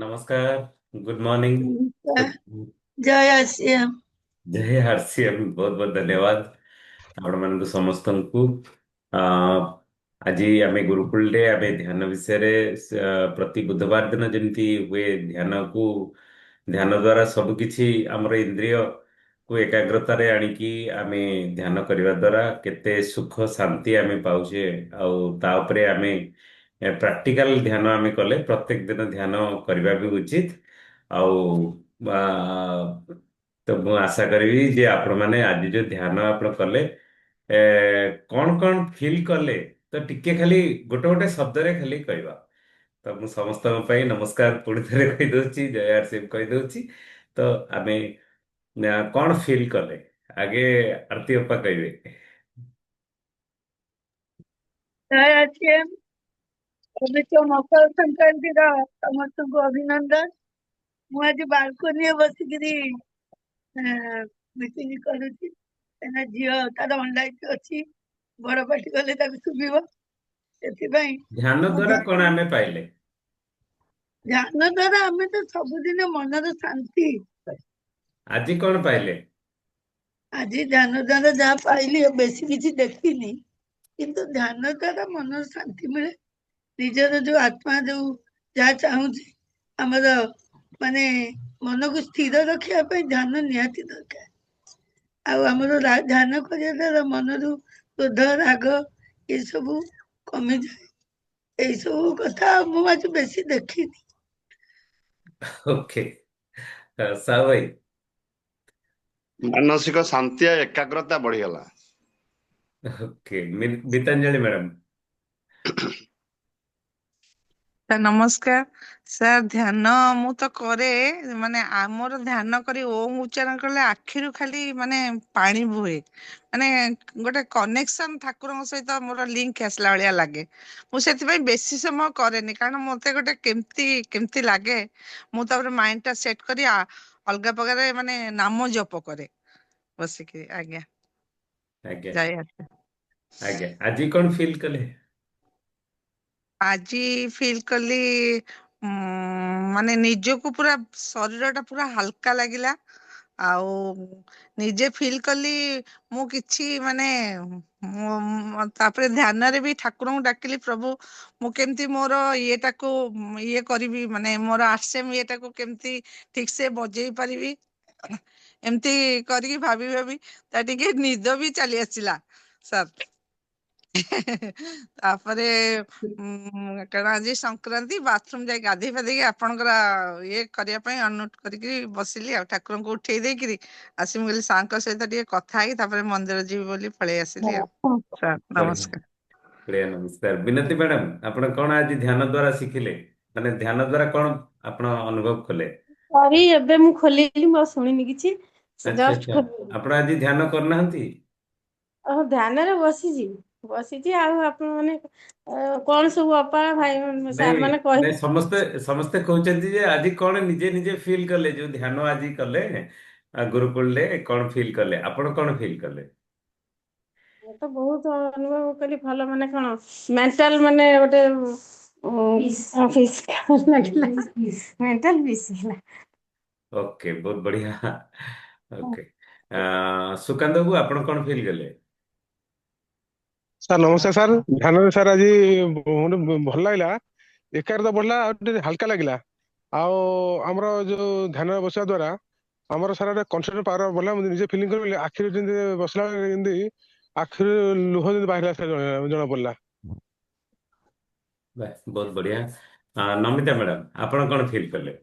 ନମସ୍କାର। Good morning. ଜୟ ଶ୍ରୀରାମ। ଜୟ ହର୍ଷିଏମ୍। ବହୁତ ବହୁତ ଧନ୍ୟବାଦ ଆପଣମାନଙ୍କୁ ସମସ୍ତଙ୍କୁ। ଆ, ଆଜି ଆମେ ଗୁରୁକୁଳରେ ଆମେ ଧ୍ୟାନ ବିଷୟରେ ପ୍ରତି ବୁଧବାର ଦିନ ଯେମିତି ହୁଏ ଧ୍ୟାନ ଦ୍ୱାରା ସବୁ କିଛି ଆମର ଇନ୍ଦ୍ରିୟକୁ ଏକାଗ୍ରତାରେ ଆଣିକି ଆମେ ଧ୍ୟାନ କରିବା ଦ୍ୱାରା କେତେ ସୁଖ ଶାନ୍ତି ଆମେ ପାଉଛେ। ଆଉ ତା ଉପରେ ଆମେ ପ୍ରାକ୍ଟିକାଲ ଧ୍ୟାନ ଆମେ କଲେ ପ୍ରତ୍ୟେକ ଦିନ ଧ୍ୟାନ କରିବା ବି ଉଚିତ। ଆଉ ଆ, ତ ମୁଁ ଆଶା କରିବି ଯେ ଆପଣମାନେ ଆଜି ଯୋଉ ଧ୍ୟାନ ଆପଣ କଲେ ଏ, କଣ କଣ ଫିଲ୍ କଲେ, ତ ଟିକେ ଖାଲି ଗୋଟେ ଗୋଟେ ଶବ୍ଦରେ ଖାଲି କହିବା। ତ ମୁଁ ସମସ୍ତଙ୍କ ପାଇଁ ନମସ୍କାର ପୁଣି ଥରେ କହିଦଉଛି, ଜୟ ଆରସିଏମ କହିଦଉଛି। ତ ଆମେ କଣ ଫିଲ୍ କଲେ ଆଗେ ଆରତି ଅପା କହିବେ। ଜୟ ଶ୍ରୀରାମ। ପବିତ୍ର ମକର ସଂକ୍ରାନ୍ତିର ସମସ୍ତଙ୍କୁ ଅଭିନନ୍ଦନ। ମୁଁ ଆଜି ବାଲକୋନିରେ ବସିକିରି ମିଟିଂ କରୁଛି, କାହିଁକିନା ଝିଅ ତାର ଅନଲାଇନ ଅଛି, ବଡ ପାଟି କଲେ ତାକୁ ଶୁଭିବ, ସେଥିପାଇଁ ଧ୍ୟାନ ମୁଁ ଦ୍ୱାରା କଣ ଆମେ ପାଇଲେ? ଧ୍ୟାନ ଦ୍ଵାରା ଆମେ ତ ସବୁଦିନ ମନର ଶାନ୍ତି। ଆଜି କଣ ପାଇଲେ? ଆଜି ଧ୍ୟାନ ଦ୍ଵାରା ଯାହା ପାଇଲି, ବେଶୀ କିଛି ଦେଖିନି, କିନ୍ତୁ ଧ୍ୟାନ ଦ୍ଵାରା ମନର ଶାନ୍ତି ମିଳେ। ନିଜର ଯୋଉ ଆତ୍ମା ଯୋଉ ଯାହା ଚାହୁଁଛି, ଆମର ମାନେ ମନକୁ ସ୍ଥିର ରଖିବା ପାଇଁ ଧ୍ୟାନ ନିହାତି ଦରକାର। ଆଉ ଆମର ଧ୍ୟାନ କରିବା ଦ୍ୱାରା ମନରୁ କ୍ରୋଧ ରାଗ ଏସବୁ କମିଯାଏ। ଏଇ ସବୁ କଥା ମୁଁ ଆଜି ବେଶୀ ଦେଖିନି। ଓକେ। ସାହୁ ଭାଇ। ମାନସିକ ଶାନ୍ତି ଆଉ ଏକାଗ୍ରତା ବଢିଗଲା। ଓକେ। ଗୀତାଞ୍ଜଳି ମ୍ୟାଡାମ। ସାର୍ ନମସ୍କାର। ସାର୍ ଧ୍ୟାନ ମୁଁ ତ କରେ, ମାନେ ଆମର ଧ୍ୟାନ କରି ଓମ୍ ଉଚ୍ଚାରଣ କଲେ ଆଖିରୁ ଖାଲି ମାନେ ପାଣି ବୁହେ। ମାନେ ଗୋଟେ କନେକ୍ସନ ଠାକୁରଙ୍କ ସହିତ ମୋର ଲିଙ୍କ ଆସିଲା ଭଳିଆ ଲାଗେ। ମୁଁ ସେଥିପାଇଁ ବେଶୀ ସମୟ କରେନି, କାରଣ ମତେ ଗୋଟେ କେମିତି କେମିତି ଲାଗେ। ମୁଁ ତାପରେ ମାଇଣ୍ଡ ଟା ସେଟ୍ କରି ଅଲଗା ପ୍ରକାରେ ମାନେ ନାମ ଜପ କରେ ବସିକି। ଆଜ୍ଞା। ଆଜ୍ଞା। ଜୟ ଆସା। ଆଜ୍ଞା। ଆଜି କଣ ଫିଲ୍ କଲେ? ଆଜି ଫିଲ୍ କଲି ମାନେ ନିଜକୁ ପୁରା ଶରୀର ଟା ପୁରା ହାଲକା ଲାଗିଲା। ଆଉ ନିଜେ ଫିଲ୍ କଲି ମୁଁ କିଛି ମାନେ ତାପରେ ଧ୍ୟାନରେ ବି ଠାକୁରଙ୍କୁ ଡାକିଲି, ପ୍ରଭୁ ମୁଁ କେମିତି ମୋର ଇଏଟାକୁ ଇଏ କରିବି, ମାନେ ମୋର ଆରସେମ ଇଏଟାକୁ କେମିତି ଠିକ ସେ ବଜେଇ ପାରିବି। ଏମିତି କରିକି ଭାବି ଭାବି ତା ଟିକେ ନିଦ ବି ଚାଲି ଆସିଲା ସାର୍। ତାପରେ କାରଣ ଆଜି ସଂକ୍ରାନ୍ତି, ବାଥରୁମ ଯାଇ ଗାଧେଇ ଫାଧେଇକି ଆପଣଙ୍କର ଇଏ କରିବା ପାଇଁ ଅନୁରୋଧ କରିକି ବସିଲି। ଆଉ ଠାକୁରଙ୍କୁ ଉଠେଇ ଦେଇକିରି ଆସି ମୁଁ କହିଲି ସାରଙ୍କ ସହିତ ଟିକେ କଥା ହେଇକି ତାପରେ ମନ୍ଦିର ଯିବି ବୋଲି ପଳେଇ ଆସିଲି। ଆଉ ସାର୍ ବଢିଆ। ନମସ୍କାର। ବଢିଆ, ନମସ୍କାର। ବିନତି ମ୍ୟାଡାମ, ଆପଣ କଣ ଆଜି ଧ୍ୟାନ ଦ୍ୱାରା ଶିଖିଲେ? ମାନେ ଧ୍ୟାନ ଦ୍ୱାରା କଣ ଆପଣ ଅନୁଭବ କଲେ? ସରି, ଏବେ ମୁଁ ଖୋଲିଲି, ମୁଁ ଆଉ ଶୁଣିନି କିଛି। ଆଚ୍ଛା ଜଷ୍ଟ ଆଚ୍ଛା। ଖୋଲିଲି। ଆପଣ ଆଜି ଧ୍ୟାନ କରିନାହାନ୍ତି? ଓହୋ, ଧ୍ୟାନରେ ବସିଛି। ବସିଛି ଆଉ ଆପଣ ମାନେ କଣ ସବୁ ଅପା ଭାଇ ନାଇଁ ସାର୍ ମାନେ ନାଇଁ, କହିଲେ। ସମସ୍ତେ ସମସ୍ତେ କହୁଛନ୍ତି ଯେ ଆଜି କଣ ନିଜେ ନିଜେ ଫିଲ୍ କଲେ, ଯୋଉ ଧ୍ୟାନ ଆଜି କଲେ ଗୁରୁକୁଳରେ କଣ ଫିଲ୍ କଲେ, ଆପଣ କଣ ଫିଲ୍ କଲେ? ମୁଁ ତ ବହୁତ ଅନୁଭବ କଲି ଭଲ, ମାନେ କଣ ମେଣ୍ଟାଲ ମାନେ ଗୋଟେ ଲାଗିଲା, ମେଣ୍ଟାଲ ପିସ୍ ହେଲା। ଓକେ, ବହୁତ ବଢିଆ। ଓକେ। ସୁକାନ୍ତ ବାବୁ, ଆପଣ କଣ ଫିଲ୍ କଲେ? ସାର୍ ନମସ୍କାର ସାର୍। ଧ୍ୟାନରେ ସାର୍ ଆଜି ଗୋଟେ ଭଲ ଲାଗିଲା, ଏକାଗ୍ରତା ବଢିଲା ଆଉ ଟିକେ ହାଲକା ଲାଗିଲା। ଆଉ ଆମର ଯୋଉ ଧ୍ୟାନ ବସିବା ଦ୍ୱାରା ଆମର ସାର୍ ଗୋଟେ କନସେଣ୍ଟ୍ରେସନ ପାୱାର ବଢିଲା। ମୁଁ ନିଜେ ଫିଲିଂ କରିବି, ଆଖିରୁ ଯେମିତି ବସିଲା ବେଳେ ଯେମିତି ଆଖିରୁ ଲୁହ ଯେମିତି ବାହାରିଲା ସାର୍, ଜଣା ପଡିଲା। ବାସ୍, ବହୁତ ବଢିଆ। ନମିତା ମ୍ୟାଡାମ, ଆପଣ କଣ ଫିଲ୍ କଲେ?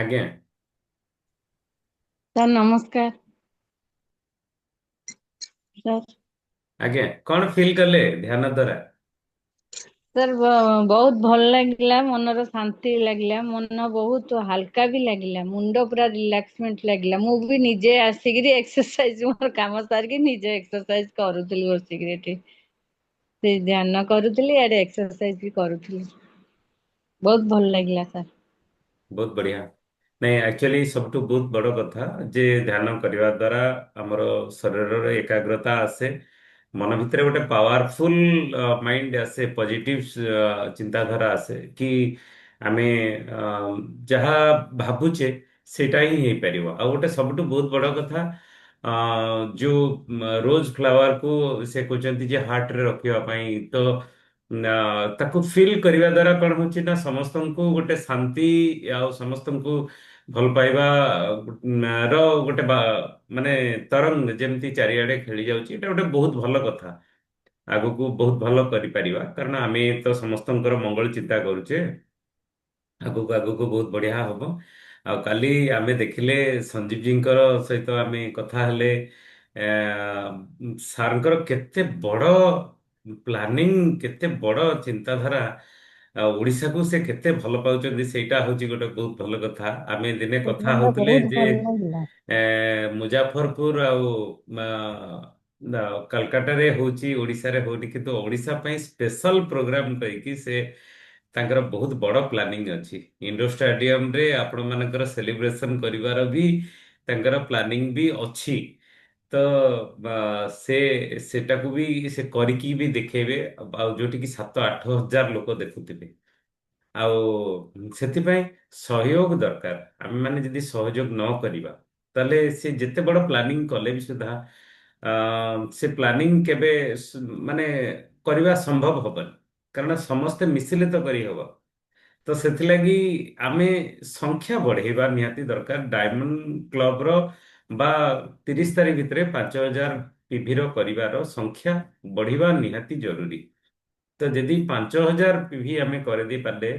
ଆଜ୍ଞା। ସାର୍ ନମସ୍କାର ସାର୍। ଆଜ୍ଞା, କଣ ଫିଲ୍ କଲେ ଧ୍ୟାନ ଦ୍ୱାରା? ସାର୍ ବହୁତ ଭଲ ଲାଗିଲା, ମନର ଶାନ୍ତି ଲାଗିଲା, ମନ ବହୁତ ହାଲକା ବି ଲାଗିଲା, ମୁଣ୍ଡ ପୁରା ରିଲାକ୍ସମେଣ୍ଟ ଲାଗିଲା। ମୁଁ ବି ନିଜେ ଆସିକିରି ଏକ୍ସରସାଇଜ, ମୋର କାମ ସାରିକି ନିଜେ ଏକ୍ସରସାଇଜ କରୁଥିଲି ବସିକିରି ଏଠି। ସେ ଧ୍ୟାନ କରୁଥିଲି, ଆଡେ ଏକ୍ସରସାଇଜ ବି କରୁଥିଲି। ବହୁତ ଭଲ ଲାଗିଲା ସାର୍। ବହୁତ ବଢିଆ। ନାଇଁ, ଆକ୍ଚୁଆଲି ସବୁଠୁ ବହୁତ ବଡ କଥା ଯେ ଧ୍ୟାନ କରିବା ଦ୍ୱାରା ଆମର ଶରୀରର ଏକାଗ୍ରତା ଆସେ। ମନ ଭିତରେ ଗୋଟେ ପାୱାରଫୁଲ ମାଇଣ୍ଡ ଆସେ, ପଜିଟିଭ ଚିନ୍ତାଧାରା ଆସେ କି ଆମେ ଅ, ଯାହା ଭାବୁଛେ ସେଇଟା ହିଁ ହେଇପାରିବ। ଆଉ ଗୋଟେ ସବୁଠୁ ବହୁତ ବଡ କଥା, ଯୋଉ ରୋଜ ଫ୍ଲାୱାରକୁ ସେ କହୁଛନ୍ତି ଯେ ହାର୍ଟରେ ରଖିବା ପାଇଁ, ତ ତାକୁ ଫିଲ୍ କରିବା ଦ୍ୱାରା କଣ ହଉଛି ନା ସମସ୍ତଙ୍କୁ ଗୋଟେ ଶାନ୍ତି ଆଉ ସମସ୍ତଙ୍କୁ ଭଲ ପାଇବା ର ଗୋଟେ ମାନେ ତରଙ୍ଗ ଯେମିତି ଚାରିଆଡେ ଖେଳି ଯାଉଛି, ଏଇଟା ଗୋଟେ ବହୁତ ଭଲ କଥା। ଆଗକୁ ବହୁତ ଭଲ କରିପାରିବା କାରଣ ଆମେ ତ ସମସ୍ତଙ୍କର ମଙ୍ଗଳ ଚିନ୍ତା କରୁଛେ। ଆଗକୁ ଆଗକୁ ବହୁତ ବଢିଆ ହବ। ଆଉ କାଲି ଆମେ ଦେଖିଲେ ସଞ୍ଜୀବ ଜୀଙ୍କର ସହିତ ଆମେ କଥା ହେଲେ, ସାର୍ଙ୍କର କେତେ ବଡ ପ୍ଲାନିଂ, କେତେ ବଡ ଚିନ୍ତାଧାରା, ଆଉ ଓଡିଶାକୁ ସେ କେତେ ଭଲ ପାଉଛନ୍ତି, ସେଇଟା ହଉଛି ଗୋଟେ ବହୁତ ଭଲ କଥା। ଆମେ ଦିନେ କଥା ସେଦିନ ହଉଥିଲେ ବହୁତ ଯେ ଭଲ ଲାଗିଲା। ମୁଜାଫରପୁର ଆଉ କାଲକାଟାରେ ହଉଛି, ଓଡିଶାରେ ହଉନି, କିନ୍ତୁ ଓଡିଶା ପାଇଁ ସ୍ପେଶାଲ ପ୍ରୋଗ୍ରାମ କହିକି ସେ ତାଙ୍କର ବହୁତ ବଡ ପ୍ଲାନିଂ ଅଛି। ଇଣ୍ଡୋର ଷ୍ଟାଡିୟମରେ ଆପଣ ମାନଙ୍କର ସେଲିବ୍ରେସନ କରିବାର ବି ତାଙ୍କର ପ୍ଲାନିଂ ବି ଅଛି। ତ ସେ ସେଟାକୁ ବି ସେ କରିକି ବି ଦେଖେଇବେ, ଆଉ ଯୋଉଠିକି 7-8 ହଜାର ଲୋକ ଦେଖୁଥିବେ। ଆଉ ସେଥିପାଇଁ ସହଯୋଗ ଦରକାର। ଆମେ ମାନେ ଯଦି ସହଯୋଗ ନ କରିବା ତାହେଲେ ସେ ଯେତେ ବଡ ପ୍ଲାନିଂ କଲେ ବି ସୁଦ୍ଧା ସେ ପ୍ଲାନିଂ କେବେ ମାନେ କରିବା ସମ୍ଭବ ହବନି, କାରଣ ସମସ୍ତେ ମିଶିଲେ ତ କରିହବ। ତ ସେଥିଲାଗି ଆମେ ସଂଖ୍ୟା ବଢେଇବା ନିହାତି ଦରକାର। ଡାଇମଣ୍ଡ କ୍ଲବର ବା 30 ତାରିଖ ଭିତରେ 5,000 ପିଭିର କରିବାର ସଂଖ୍ୟା ବଢିବା ନିହାତି ଜରୁରୀ। ତ ଯଦି 5,000 ପିଭି ଆମେ କରିଦେଇ ପାରିଲେ,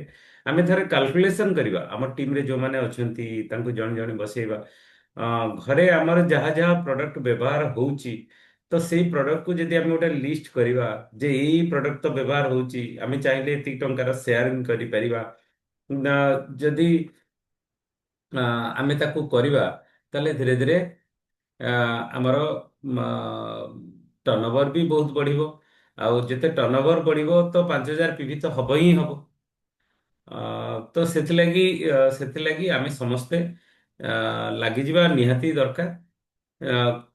ଆମେ ଥରେ କାଲକୁଲେସନ କରିବା, ଆମ ଟିମରେ ଯୋଉମାନେ ଅଛନ୍ତି ତାଙ୍କୁ ଜଣେ ଜଣେ ବସେଇବା, ଘରେ ଆମର ଯାହା ଯାହା ପ୍ରଡକ୍ଟ ବ୍ୟବହାର ହଉଛି, ତ ସେଇ ପ୍ରଡକ୍ଟକୁ ଯଦି ଆମେ ଗୋଟେ ଲିଷ୍ଟ କରିବା ଯେ ଏଇ ପ୍ରଡକ୍ଟ ତ ବ୍ୟବହାର ହଉଛି, ଆମେ ଚାହିଁଲେ ଏତିକି ଟଙ୍କାର ସେୟାରିଂ କରିପାରିବା। ନା ଯଦି ଆ, ଆମେ ତାକୁ କରିବା, ତାହେଲେ ଧୀରେ ଧୀରେ ଆ, ଆମର ଟର୍ନଓଭର ବି ବହୁତ ବଢିବ। ଆଉ ଯେତେ ଟର୍ନଓଭର ବଢିବ ତ 5,000 ପିଭି ତ ହବ ହିଁ ହବ। ତ ସେଥିଲାଗି ଆମେ ସମସ୍ତେ ଲାଗିଯିବା ନିହାତି ଦରକାର।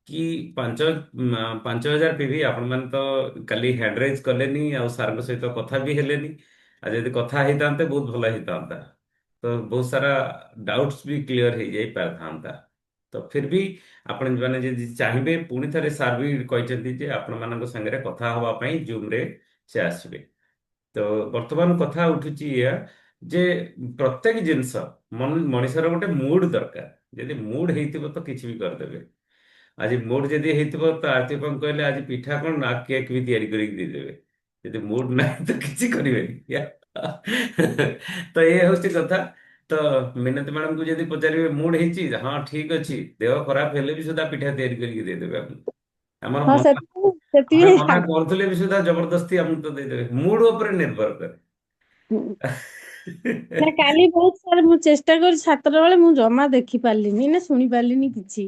କି 5,000 ପିଭି ଆପଣମାନେ ତ କାଲି ହ୍ୟାଣ୍ଡରାଇଜ କଲେନି ଆଉ ସାର୍ଙ୍କ ସହିତ କଥା ବି ହେଲେନି। ଆଉ ଯଦି କଥା ହେଇଥାନ୍ତେ ବହୁତ ଭଲ ହେଇଥାନ୍ତା, ତ ବହୁତ ସାରା ଡାଉଟ୍ସ ବି କ୍ଲିୟର ହେଇଯାଇ ପାରିଥାନ୍ତା। ତ ଫିର ବି ଆପଣ ମାନେ ଯଦି ଚାହିଁବେ, ପୁଣି ଥରେ ସାର୍ ବି କହିଛନ୍ତି ଯେ ଆପଣମାନଙ୍କ ସାଙ୍ଗରେ କଥା ହବା ପାଇଁ ଜୁମରେ ସେ ଆସିବେ। ତ ବର୍ତ୍ତମାନ କଥା ଉଠୁଛି ଏଇଆ ଯେ ପ୍ରତ୍ୟେକ ଜିନିଷ ମଣିଷର ଗୋଟେ ମୁଡ୍ ଦରକାର। ଯଦି ମୁଡ୍ ହେଇଥିବ ତ କିଛି ବି କରିଦେବେ। ଆଜି ମୁଡ୍ ଯଦି ହେଇଥିବ ତ ଆରତି ବାବୁ କହିଲେ ଆଜି ପିଠା କଣ ନା କେକ୍ ବି ତିଆରି କରିକି ଦେଇଦେବେ। ଯଦି ମୁଡ୍ ନାହିଁ ତ କିଛି କରିବେନି। ତ ଏ ହଉଛି କଥା। ତ ମିନତି ମ୍ୟାଡମକୁ ଯଦି ପଚାରିବେ ମୁଡ୍ ହେଇଛି, ହଁ ଠିକ ଅଛି, ଦେହ ଖରାପ ହେଲେ ବି ସୁଦ୍ଧା ପିଠା ତିଆରି କରିକି ଦେଇଦେବେ ଆମକୁ। ଆମର ହଁ ମନା ସେଥିପାଇଁ ଆମେ ସେଥିପାଇଁ ମନା କରୁଥିଲେ ବି ସୁଦ୍ଧା ଜବରଦସ୍ତି ଆମକୁ ତ ଦେଇଦେବେ, ମୁଡ୍ ଉପରେ ନିର୍ଭର କରେ। ନା କାଲି ବହୁତ ସାରା ମୁଁ ଚେଷ୍ଟା କରିଛି 7ଟା ବେଳେ, ମୁଁ ଜମା ଦେଖି ପାରିଲିନି ନା ଶୁଣି ପାରିଲିନି କିଛି।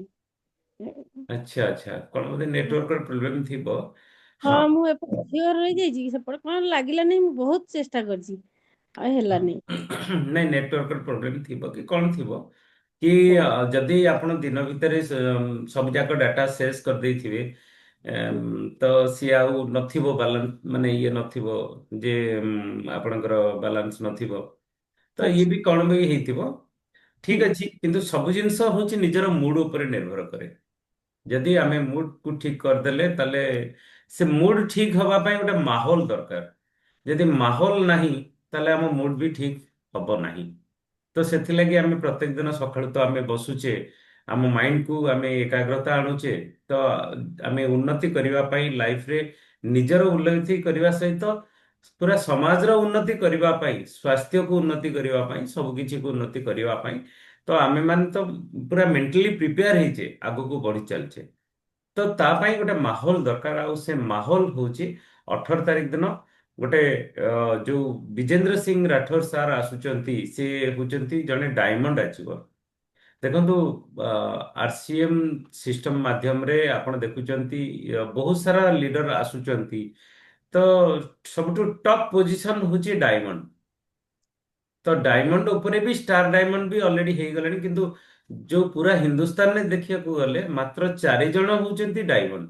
ଆଚ୍ଛା ଆଚ୍ଛା, କଣ ବୋଧେ ନେଟୱାର୍କର ପ୍ରୋବ୍ଲେମ ଥିବ। ହଁ, ହଁ। ମୁଁ ଏପଟେ ଝିଅ ରହିଯାଇଛି, ସେପଟେ କଣ ଲାଗିଲାନି। ମୁଁ ବହୁତ ଚେଷ୍ଟା କରିଛି ଆଉ ହେଲାନି। ନାଇଁ, ନେଟୱାର୍କର ପ୍ରୋବ୍ଲେମ ଥିବ କି କଣ ଥିବ କି ଯଦି ଆପଣ ଦିନ ଭିତରେ ସବୁ ଯାକ ଡାଟା ଶେଷ କରିଦେଇଥିବେ, ତ ସିଏ ଆଉ ନଥିବ ବାଲାନ୍ସ, ମାନେ ଇଏ ନଥିବ ଯେ ଆପଣଙ୍କର ବାଲାନ୍ସ ନଥିବ, ତ ଇଏ ଆଚ୍ଛା। ବି କଣ ବି ହେଇଥିବ। ହୁଁ। ଠିକ ଅଛି, କିନ୍ତୁ ସବୁ ଜିନିଷ ହଉଛି ନିଜର ମୁଡ ଉପରେ ନିର୍ଭର କରେ। ଯଦି ଆମେ ମୁଡକୁ ଠିକ କରିଦେଲେ ତାହେଲେ ସେ ମୁଡ ଠିକ ହବା ପାଇଁ ଗୋଟେ ମାହୋଲ ଦରକାର। ଯଦି ମାହୋଲ ନାହିଁ ତାହେଲେ ଆମ ମୁଡ ବି ଠିକ ହବ ନାହିଁ। ତ ସେଥିଲାଗି ଆମେ ପ୍ରତ୍ୟେକ ଦିନ ସକାଳୁ ତ ଆମେ ବସୁଛେ, ଆମ ମାଇଣ୍ଡକୁ ଆମେ ଏକାଗ୍ରତା ଆଣୁଛେ, ତ ଆମେ ଉନ୍ନତି କରିବା ପାଇଁ ଲାଇଫରେ ନିଜର ଉନ୍ନତି କରିବା ସହିତ ପୁରା ସମାଜର ଉନ୍ନତି କରିବା ପାଇଁ, ସ୍ୱାସ୍ଥ୍ୟକୁ ଉନ୍ନତି କରିବା ପାଇଁ, ସବୁ କିଛିକୁ ଉନ୍ନତି କରିବା ପାଇଁ, ତ ଆମେମାନେ ତ ପୁରା ମେଣ୍ଟାଲି ପ୍ରିପେୟାର ହେଇଛେ, ଆଗକୁ ବଢି ଚାଲିଛେ। ତ ତା ପାଇଁ ଗୋଟେ ମାହୋଲ ଦରକାର। ଆଉ ସେ ମାହୋଲ ହଉଛି 18 ତାରିଖ ଦିନ ଗୋଟେ ଯୋଉ ବିଜେନ୍ଦ୍ର ସିଂ ରାଠୋର ସାର୍ ଆସୁଛନ୍ତି, ସେ ହଉଛନ୍ତି ଜଣେ ଡାଇମଣ୍ଡ ଆଚିଭର। ଦେଖନ୍ତୁ, ଆରସିଏମ ସିଷ୍ଟମ ମାଧ୍ୟମରେ ଆପଣ ଦେଖୁଛନ୍ତି ବହୁତ ସାରା ଲିଡର ଆସୁଛନ୍ତି। ତ ସବୁଠୁ ଟପ୍ ପୋଜିସନ ହଉଛି ଡାଇମଣ୍ଡ। ତ ଡାଇମଣ୍ଡ ଉପରେ ବି ଷ୍ଟାର ଡାଇମଣ୍ଡ ବି ଅଲରେଡି ହେଇଗଲାଣି, କିନ୍ତୁ ଯୋଉ ପୁରା ହିନ୍ଦୁସ୍ତାନରେ ଦେଖିବାକୁ ଗଲେ ମାତ୍ର 4 ଜଣ ହଉଛନ୍ତି ଡାଇମଣ୍ଡ।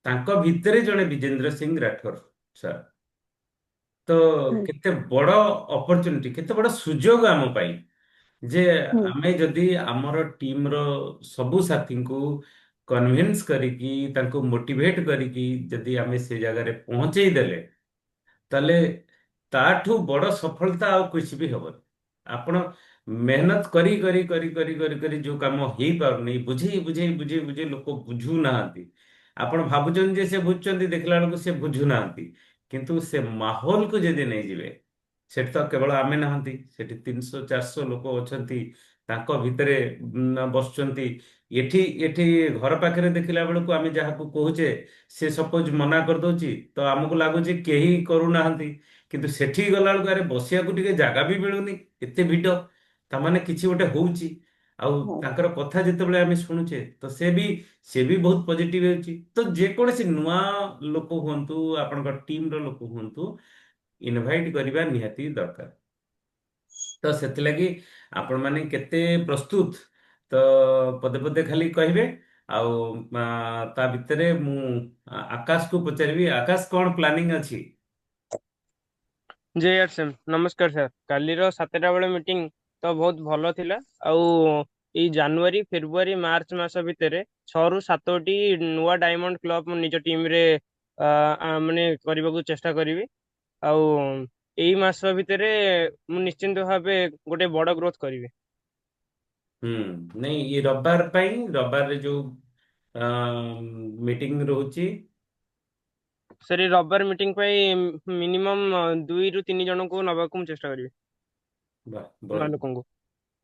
ତାଙ୍କ ଭିତରେ ଜଣେ ବିଜେନ୍ଦ୍ର ସିଂ ରାଠୋର ସାର୍। ତ ହୁଁ, କେତେ ବଡ ଅପରଚୁନିଟି, କେତେ ବଡ ସୁଯୋଗ ଆମ ପାଇଁ ଯେ ହୁଁ, ଆମେ ଯଦି ଆମର ଟିମର ସବୁ ସାଥୀଙ୍କୁ କନଭିନ୍ସ କରିକି ତାଙ୍କୁ ମୋଟିଭେଟ କରିକି ଯଦି ଆମେ ସେ ଜାଗାରେ ପହଞ୍ଚେଇ ଦେଲେ, ତାହେଲେ ତାଠୁ ବଡ ସଫଳତା ଆଉ କିଛି ବି ହବନି। ଆପଣ ମେହନତ କରି କରି କରି କରି କରି କରି ଯୋଉ କାମ ହେଇପାରୁନି, ବୁଝେଇ ବୁଝେଇ ବୁଝେଇ ବୁଝେଇ ଲୋକ ବୁଝୁନାହାନ୍ତି। ଆପଣ ଭାବୁଛନ୍ତି ଯେ ସେ ବୁଝୁଛନ୍ତି, ଦେଖିଲା ବେଳକୁ ସେ ବୁଝୁନାହାନ୍ତି। କିନ୍ତୁ ସେ ମାହୋଲକୁ ଯଦି ନେଇଯିବେ, ସେଠି ତ କେବଳ ଆମେ ନାହାନ୍ତି, ସେଠି 300 400 ଲୋକ ଅଛନ୍ତି, ତାଙ୍କ ଭିତରେ ବସୁଛନ୍ତି। ଏଠି ଏଠି ଘର ପାଖରେ ଦେଖିଲା ବେଳକୁ ଆମେ ଯାହାକୁ କହୁଛେ ସେ ସପୋଜ ମନା କରିଦଉଛି, ତ ଆମକୁ ଲାଗୁଛି କେହି କରୁନାହାନ୍ତି। କିନ୍ତୁ ସେଠିକି ଗଲାବେଳକୁ ଆରେ ବସିବାକୁ ଟିକେ ଜାଗା ବି ମିଳୁନି, ଏତେ ଭିଡ଼। ତାମାନେ କିଛି ଗୋଟେ ହଉଛି। ଆଉ ହଁ, ତାଙ୍କର କଥା ଯେତେବେଳେ ଆମେ ଶୁଣୁଛେ, ତ ସେ ବି ବହୁତ ପଜିଟିଭ ହେଉଛି। ତ ଯେକୌଣସି ନୂଆ ଲୋକ ହୁଅନ୍ତୁ, ଆପଣଙ୍କ ଟିମର ଲୋକ ହୁଅନ୍ତୁ, ଇନଭାଇଟ୍ କରିବା ନିହାତି ଦରକାର। ତ ସେଥିଲାଗି ଆପଣମାନେ କେତେ ପ୍ରସ୍ତୁତ, ତ ପଦେ ପଦେ ଖାଲି କହିବେ। ଆଉ ତା ଭିତରେ ମୁଁ ଆକାଶକୁ ପଚାରିବି, ଆକାଶ କଣ ପ୍ଲାନିଂ ଅଛି? ଜେଆରସିଏମ୍ ନମସ୍କାର ସାର୍। କାଲିର 7ଟା ବେଳେ ମିଟିଂ ତ ବହୁତ ଭଲ ଥିଲା। ଆଉ ଏଇ ଜାନୁଆରୀ ଫେବୃଆରୀ ମାର୍ଚ୍ଚ ମାସ ଭିତରେ 6ରୁ 7ଟି ନୂଆ ଡାଇମଣ୍ଡ କ୍ଲବ ମୁଁ ନିଜ ଟିମରେ ମାନେ କରିବାକୁ ଚେଷ୍ଟା କରିବି। ଆଉ ଏଇ ମାସ ଭିତରେ ମୁଁ ନିଶ୍ଚିନ୍ତ ଭାବେ ଗୋଟେ ବଡ ଗ୍ରୋଥ କରିବି। ହୁଁ। ନାଇଁ, ଏ ରବିବାର ପାଇଁ, ରବିବାରରେ ଯୋଉ ମିଟିଂ ରହୁଛି। ସାର୍ ଏଇ ରବିବାର ମିଟିଂ ପାଇଁ ମିନିମମ୍ 2ରୁ 3 ଜଣଙ୍କୁ ନବାକୁ ମୁଁ ଚେଷ୍ଟା କରିବି, ବା, ନୂଆ ବହୁତ। ଲୋକଙ୍କୁ।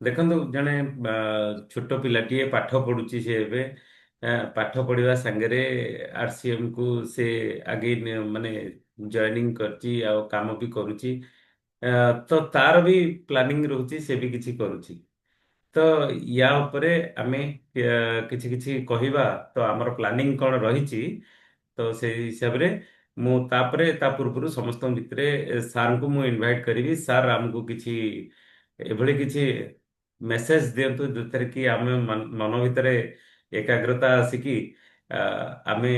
ଦେଖନ୍ତୁ, ଜଣେ ଛୋଟ ପିଲାଟିଏ ପାଠ ପଢୁଛି, ସେ ଏବେ ପାଠ ପଢିବା ସାଙ୍ଗରେ ଆରସିଏମ କୁ ସେ ଆଗେଇ ମାନେ ଜଏନିଂ କରିଛି, ଆଉ କାମ ବି କରୁଛି। ତ ତାର ବି ପ୍ଲାନିଂ ରହୁଛି, ସେ ବି କିଛି କରୁଛି। ତ ୟା ଉପରେ ଆମେ କିଛି କିଛି କହିବା। ତ ଆମର ପ୍ଲାନିଂ କଣ ରହିଛି, ତ ସେଇ ହିସାବରେ ମୁଁ ତାପରେ ତା ପୂର୍ବରୁ ସମସ୍ତଙ୍କ ଭିତରେ ସାର୍ଙ୍କୁ ମୁଁ ଇନଭାଇଟ୍ କରିବି। ସାର୍ ଆମକୁ କିଛି ଏଭଳି କିଛି ମେସେଜ ଦିଅନ୍ତୁ ଯୋଉଥିରେ କି ଆମେ ମନ ଭିତରେ ଏକାଗ୍ରତା ଆସିକି ଆ, ଆମେ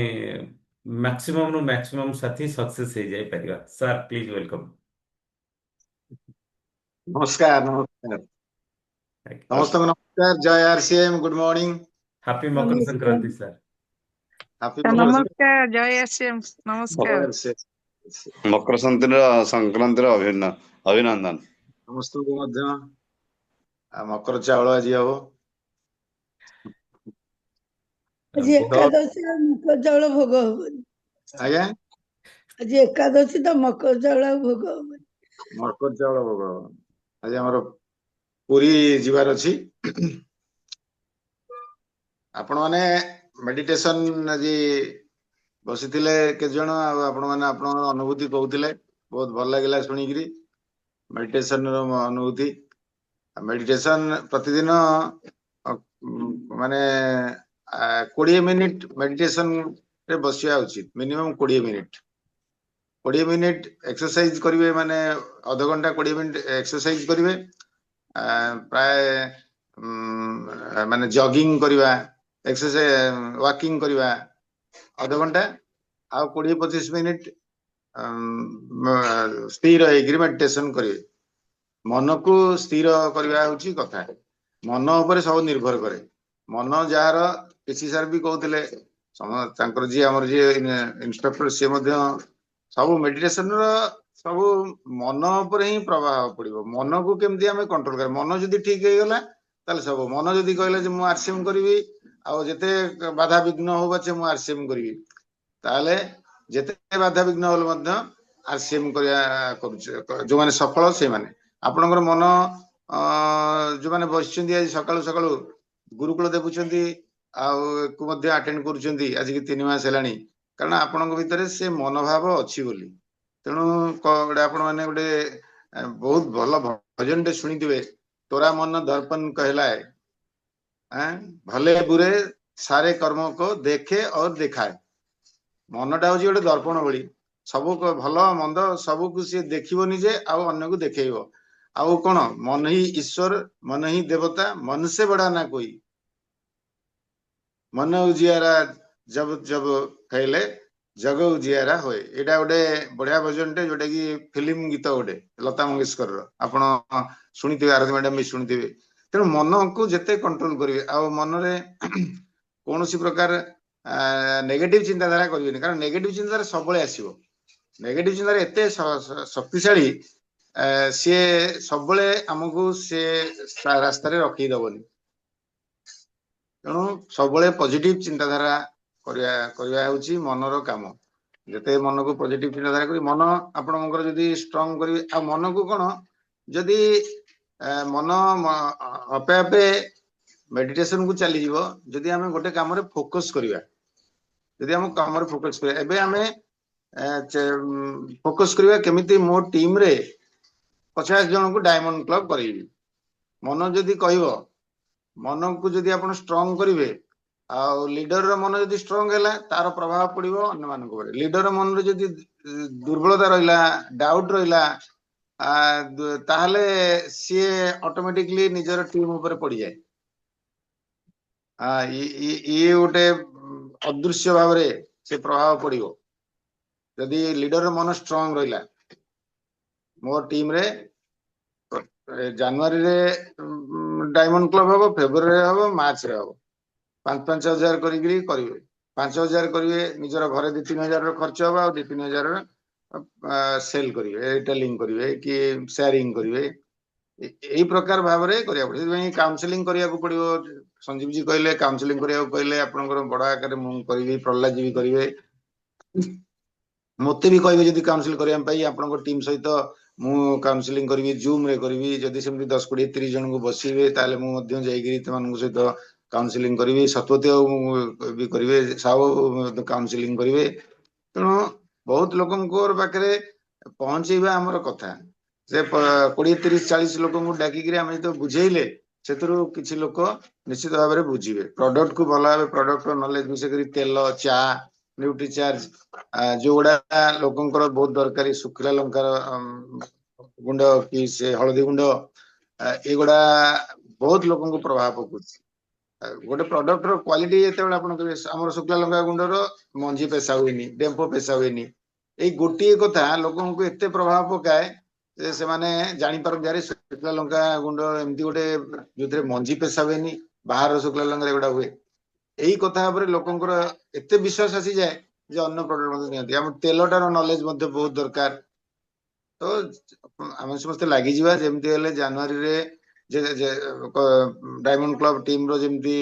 ମ୍ୟାକ୍ସିମମ୍ ରୁ ମ୍ୟାକ୍ସିମମ୍ ସାଥୀ ସକ୍ସେସ୍ ହେଇଯାଇପାରିବା। Sir please welcome. ନମସ୍କାର ନମସ୍କାର ସମସ୍ତଙ୍କୁ ନମସ୍କାର। ଜୟ RCM, good morning, happy Makar ନମସ୍କାର। Sankranti sir. Happy sir Makar ନମସ୍କାର, ଜୟ ଆସିଏମ୍ ନମସ୍କାର। ସଂକ୍ରାନ୍ତି। ମକର ସଂକ୍ରାନ୍ତିର ଅଭିନନ୍ଦନ। ସମସ୍ତଙ୍କୁ ମଧ୍ୟ ମକର ଚାଉଳ ଆଜି ହବ। ଆଜି ତ ଏକାଦଶୀ ଆଉ ମକର ଚାଉଳ ଭୋଗ ହବନି। ଆଜ୍ଞା, ଆଜି ଏକାଦଶୀ ତ ମକର ଚାଉଳ ଆଉ ଭୋଗ ହବନି। ମକର ଚାଉଳ ଭୋଗ ହବ। ଆଜି ଆମର ପୁରୀ ଯିବାର ଅଛି। ଆପଣ ମାନେ ମେଡିଟେସନ ଆଜି ବସିଥିଲେ କେତେ ଜଣ, ଆଉ ଆପଣ ମାନେ ଆପଣଙ୍କର ଅନୁଭୂତି କହୁଥିଲେ, ବହୁତ ଭଲ ଲାଗିଲା ଶୁଣିକିରି। ମେଡିଟେସନ ର ଅନୁଭୂତି, ମେଡିଟେସନ ପ୍ରତିଦିନ ମାନେ 20 ମିନିଟ ମେଡିଟେସନ ରେ ବସିବା ଉଚିତ। Minimum 20 minute. 20 ମିନିଟ ଏକ୍ସରସାଇଜ କରିବେ, ମାନେ ଅଧଘଣ୍ଟା 20 ମିନିଟ ଏକ୍ସରସାଇଜ କରିବେ। ପ୍ରାୟ ମାନେ ଜଗିଂ କରିବା, ଏକ୍ସରସାଇଜ ୱାକିଂ କରିବା ଅଧଘଣ୍ଟା, ଆଉ 20-25 ମିନିଟ ସ୍ଥିର ହେଇକିରି ମେଡିଟେସନ କରିବେ। ମନକୁ ସ୍ଥିର କରିବା ହଉଛି କଥା। ମନ ଉପରେ ସବୁ ନିର୍ଭର କରେ। ମନ ଯାହାର, ପିସି ସାର୍ ବି କହୁଥିଲେ, ତାଙ୍କର ଯିଏ ଆମର ଯିଏ ଇନ୍ଷ୍ଟ୍ରକ୍ଟର, ସିଏ ମଧ୍ୟ ସବୁ ମେଡିଟେସନ ର ସବୁ ମନ ଉପରେ ହିଁ ପ୍ରଭାବ ପଡିବ। ମନକୁ କେମିତି ଆମେ କଣ୍ଟ୍ରୋଲ କରିବା। ମନ ଯଦି ଠିକ ହେଇଗଲା, ତାହେଲେ ସବୁ। ମନ ଯଦି କହିଲା ଯେ ମୁଁ ଆରସିଏମ କରିବି, ଆଉ ଯେତେ ବାଧାବିଘ୍ନ ହଉ ପଛେ ମୁଁ ଆରସିଏମ କରିବି, ତାହେଲେ ଯେତେ ବାଧାବିଘ୍ନ ହେଲେ ମଧ୍ୟ ଆରସିଏମ କରିବା କରୁଛେ। ଯୋଉମାନେ ସଫଳ ସେଇମାନେ। ଆପଣଙ୍କର ମନ ଯୋଉମାନେ ବସିଛନ୍ତି ଆଜି ସକାଳୁ ସକାଳୁ ଗୁରୁକୁଳ ଦେଖୁଛନ୍ତି, ଆଉ କୁ ମଧ୍ୟ ଆଟେଣ୍ଡ କରୁଛନ୍ତି ଆଜିକି 3 ମାସ ହେଲାଣି, କାରଣ ଆପଣଙ୍କ ଭିତରେ ସେ ମନୋଭାବ ଅଛି ବୋଲି। ତେଣୁ ଗୋଟେ ଆପଣ ମାନେ ଗୋଟେ ବହୁତ ଭଲ ଭଜନଟେ ଶୁଣିଥିବେ, ତୋରା ମନ ଦର୍ପଣ कहलाए, ଭଲେ ବୁରେ ସାରେ କର୍ମ को देखे और दिखाए। ମନଟା ହଉଛି ଗୋଟେ ଦର୍ପଣ ଭଳି। ସବୁ ଭଲ ମନ୍ଦ ସବୁକୁ ସିଏ ଦେଖିବ ନିଜେ, ଆଉ ଅନ୍ୟକୁ ଦେଖେଇବ। ଆଉ କଣ, ମନ ହିଁ ଈଶ୍ୱର, ମନ ହିଁ ଦେବତା, ମନ ସେ ବଡା ନା କୋଇ। ମନ ଉଜିଆରା जब जब फैले जग उजियारा होए एटा गोटे बढ़िया भजन टे जोटा कि फिल्म गीत गोटे लता मंगेशकर आपण शुणिथिबे आरती मैडम भी शुणिथिबे तेणु मन को जिते कंट्रोल करेंगे आ मन कौन प्रकार नेगेटिव चिंताधारा करेंगे कारण नेगेटिव चिंताधारा सब आसो नेगेटिव चिंताधारा एते शक्तिशाली सी सब आमको सी रास्तार रखीदबनी तेणु सब पॉजिटिव चिंताधारा करवा मनर काम जिते मन को पॉजिटिव चिंताधारा कर मन आपणकर जदि स्ट्रंग करेंगे आ मन को कौन जदि मन आपे आपे मेडिटेशन को चली जीवो जदि आमे गोटे काम रे फोकस करिया जदि हम काम रे फोकस करिया एबे आमे फोकस करिया केमिति मो टीम रे 50 जन को डायमंड क्लब करेबी मन जदि कहबो मन को जदि आपण स्ट्रांग करिवे आ लीडर रो मन जदि स्ट्रांग हैला तार प्रभाव पड़िबो अन्य मान को लीडर मन रे जदि दुर्बलता रहिला डाउट रहिला ताहले सी ऑटोमेटिकली निजर टीम ऊपर पड़ी जाए ये गोटे अदृश्य भाव से प्रभाव पड़ो जदि लीडर मन स्ट्रांग रहा मो टीम रे जनवरी रे डायमंड क्लब हम फेब्रुआरी हम मार्च रे हम 5-5 हजार करेंगे 5,000 करेंगे निजर घरे 2-3 हजार खर्च हम आ 2-3 हजार सेल करेंगे रिटेलिंग करेंगे कि शेयरिंग करेंगे यही प्रकार भाव में करा पड़े काउनसिलिंग करा पड़ो संजीव जी कहले काउनसिलिंग करा कहले आपंकर बड़ आकार करी प्रहलाद जी भी करेंगे मत भी कहे जब काउनसिल करने आपण टीम सहित मु काउनसिलिंग करी जूम रे करी जदि सेमती 10-20-30 जन को बसवे ताले मु सहित काउनसिलिंग करी सतपति भी करेंगे साहू काउनसिलिंग करेंगे तेणु बहुत लोक पाखे पहुंचेबा आमर कथा से 20-30-40 लोक डाकिक जो बुझेले से किसी लोक निश्चित भाव में बुझे प्रोडक्ट को भल भाव प्रोडक्ट नॉलेज विषय तेल चा न्यूट्री चार्ज जो गुड़ा लोकंकर बहुत दरकारी शुखला लंकार गुंड कि से हलदी गुंड एगुड़ा बहुत लोक प्रभाव पकड़ गोटे प्रोडक्ट रो क्वालिटी जेतेबेले आपण करिवे हमर शुक्ला लंका गुंडर मंजी पेशा हुएनी डेम्पो पेशा हुएनी ए गोटिए कथा लोकन को एते प्रभाव पकाए जे से माने जानि पर जारे शुक्ला लंका गुंड एमती गोटे जोथरे मंजी पेशा हुएनी बाहर शुक्ला लंका एगुडा हुए एही कथा पर लोकंकर एते विश्वास आसी जाए जे अन्य प्रोडक्ट मध्ये नियंती हम तेलटार नॉलेज मध्ये बहुत दरकार तो हम समस्त लागि जिवा जेमती हेले जनवरी रे डायमंड क्लब टीम रो जमती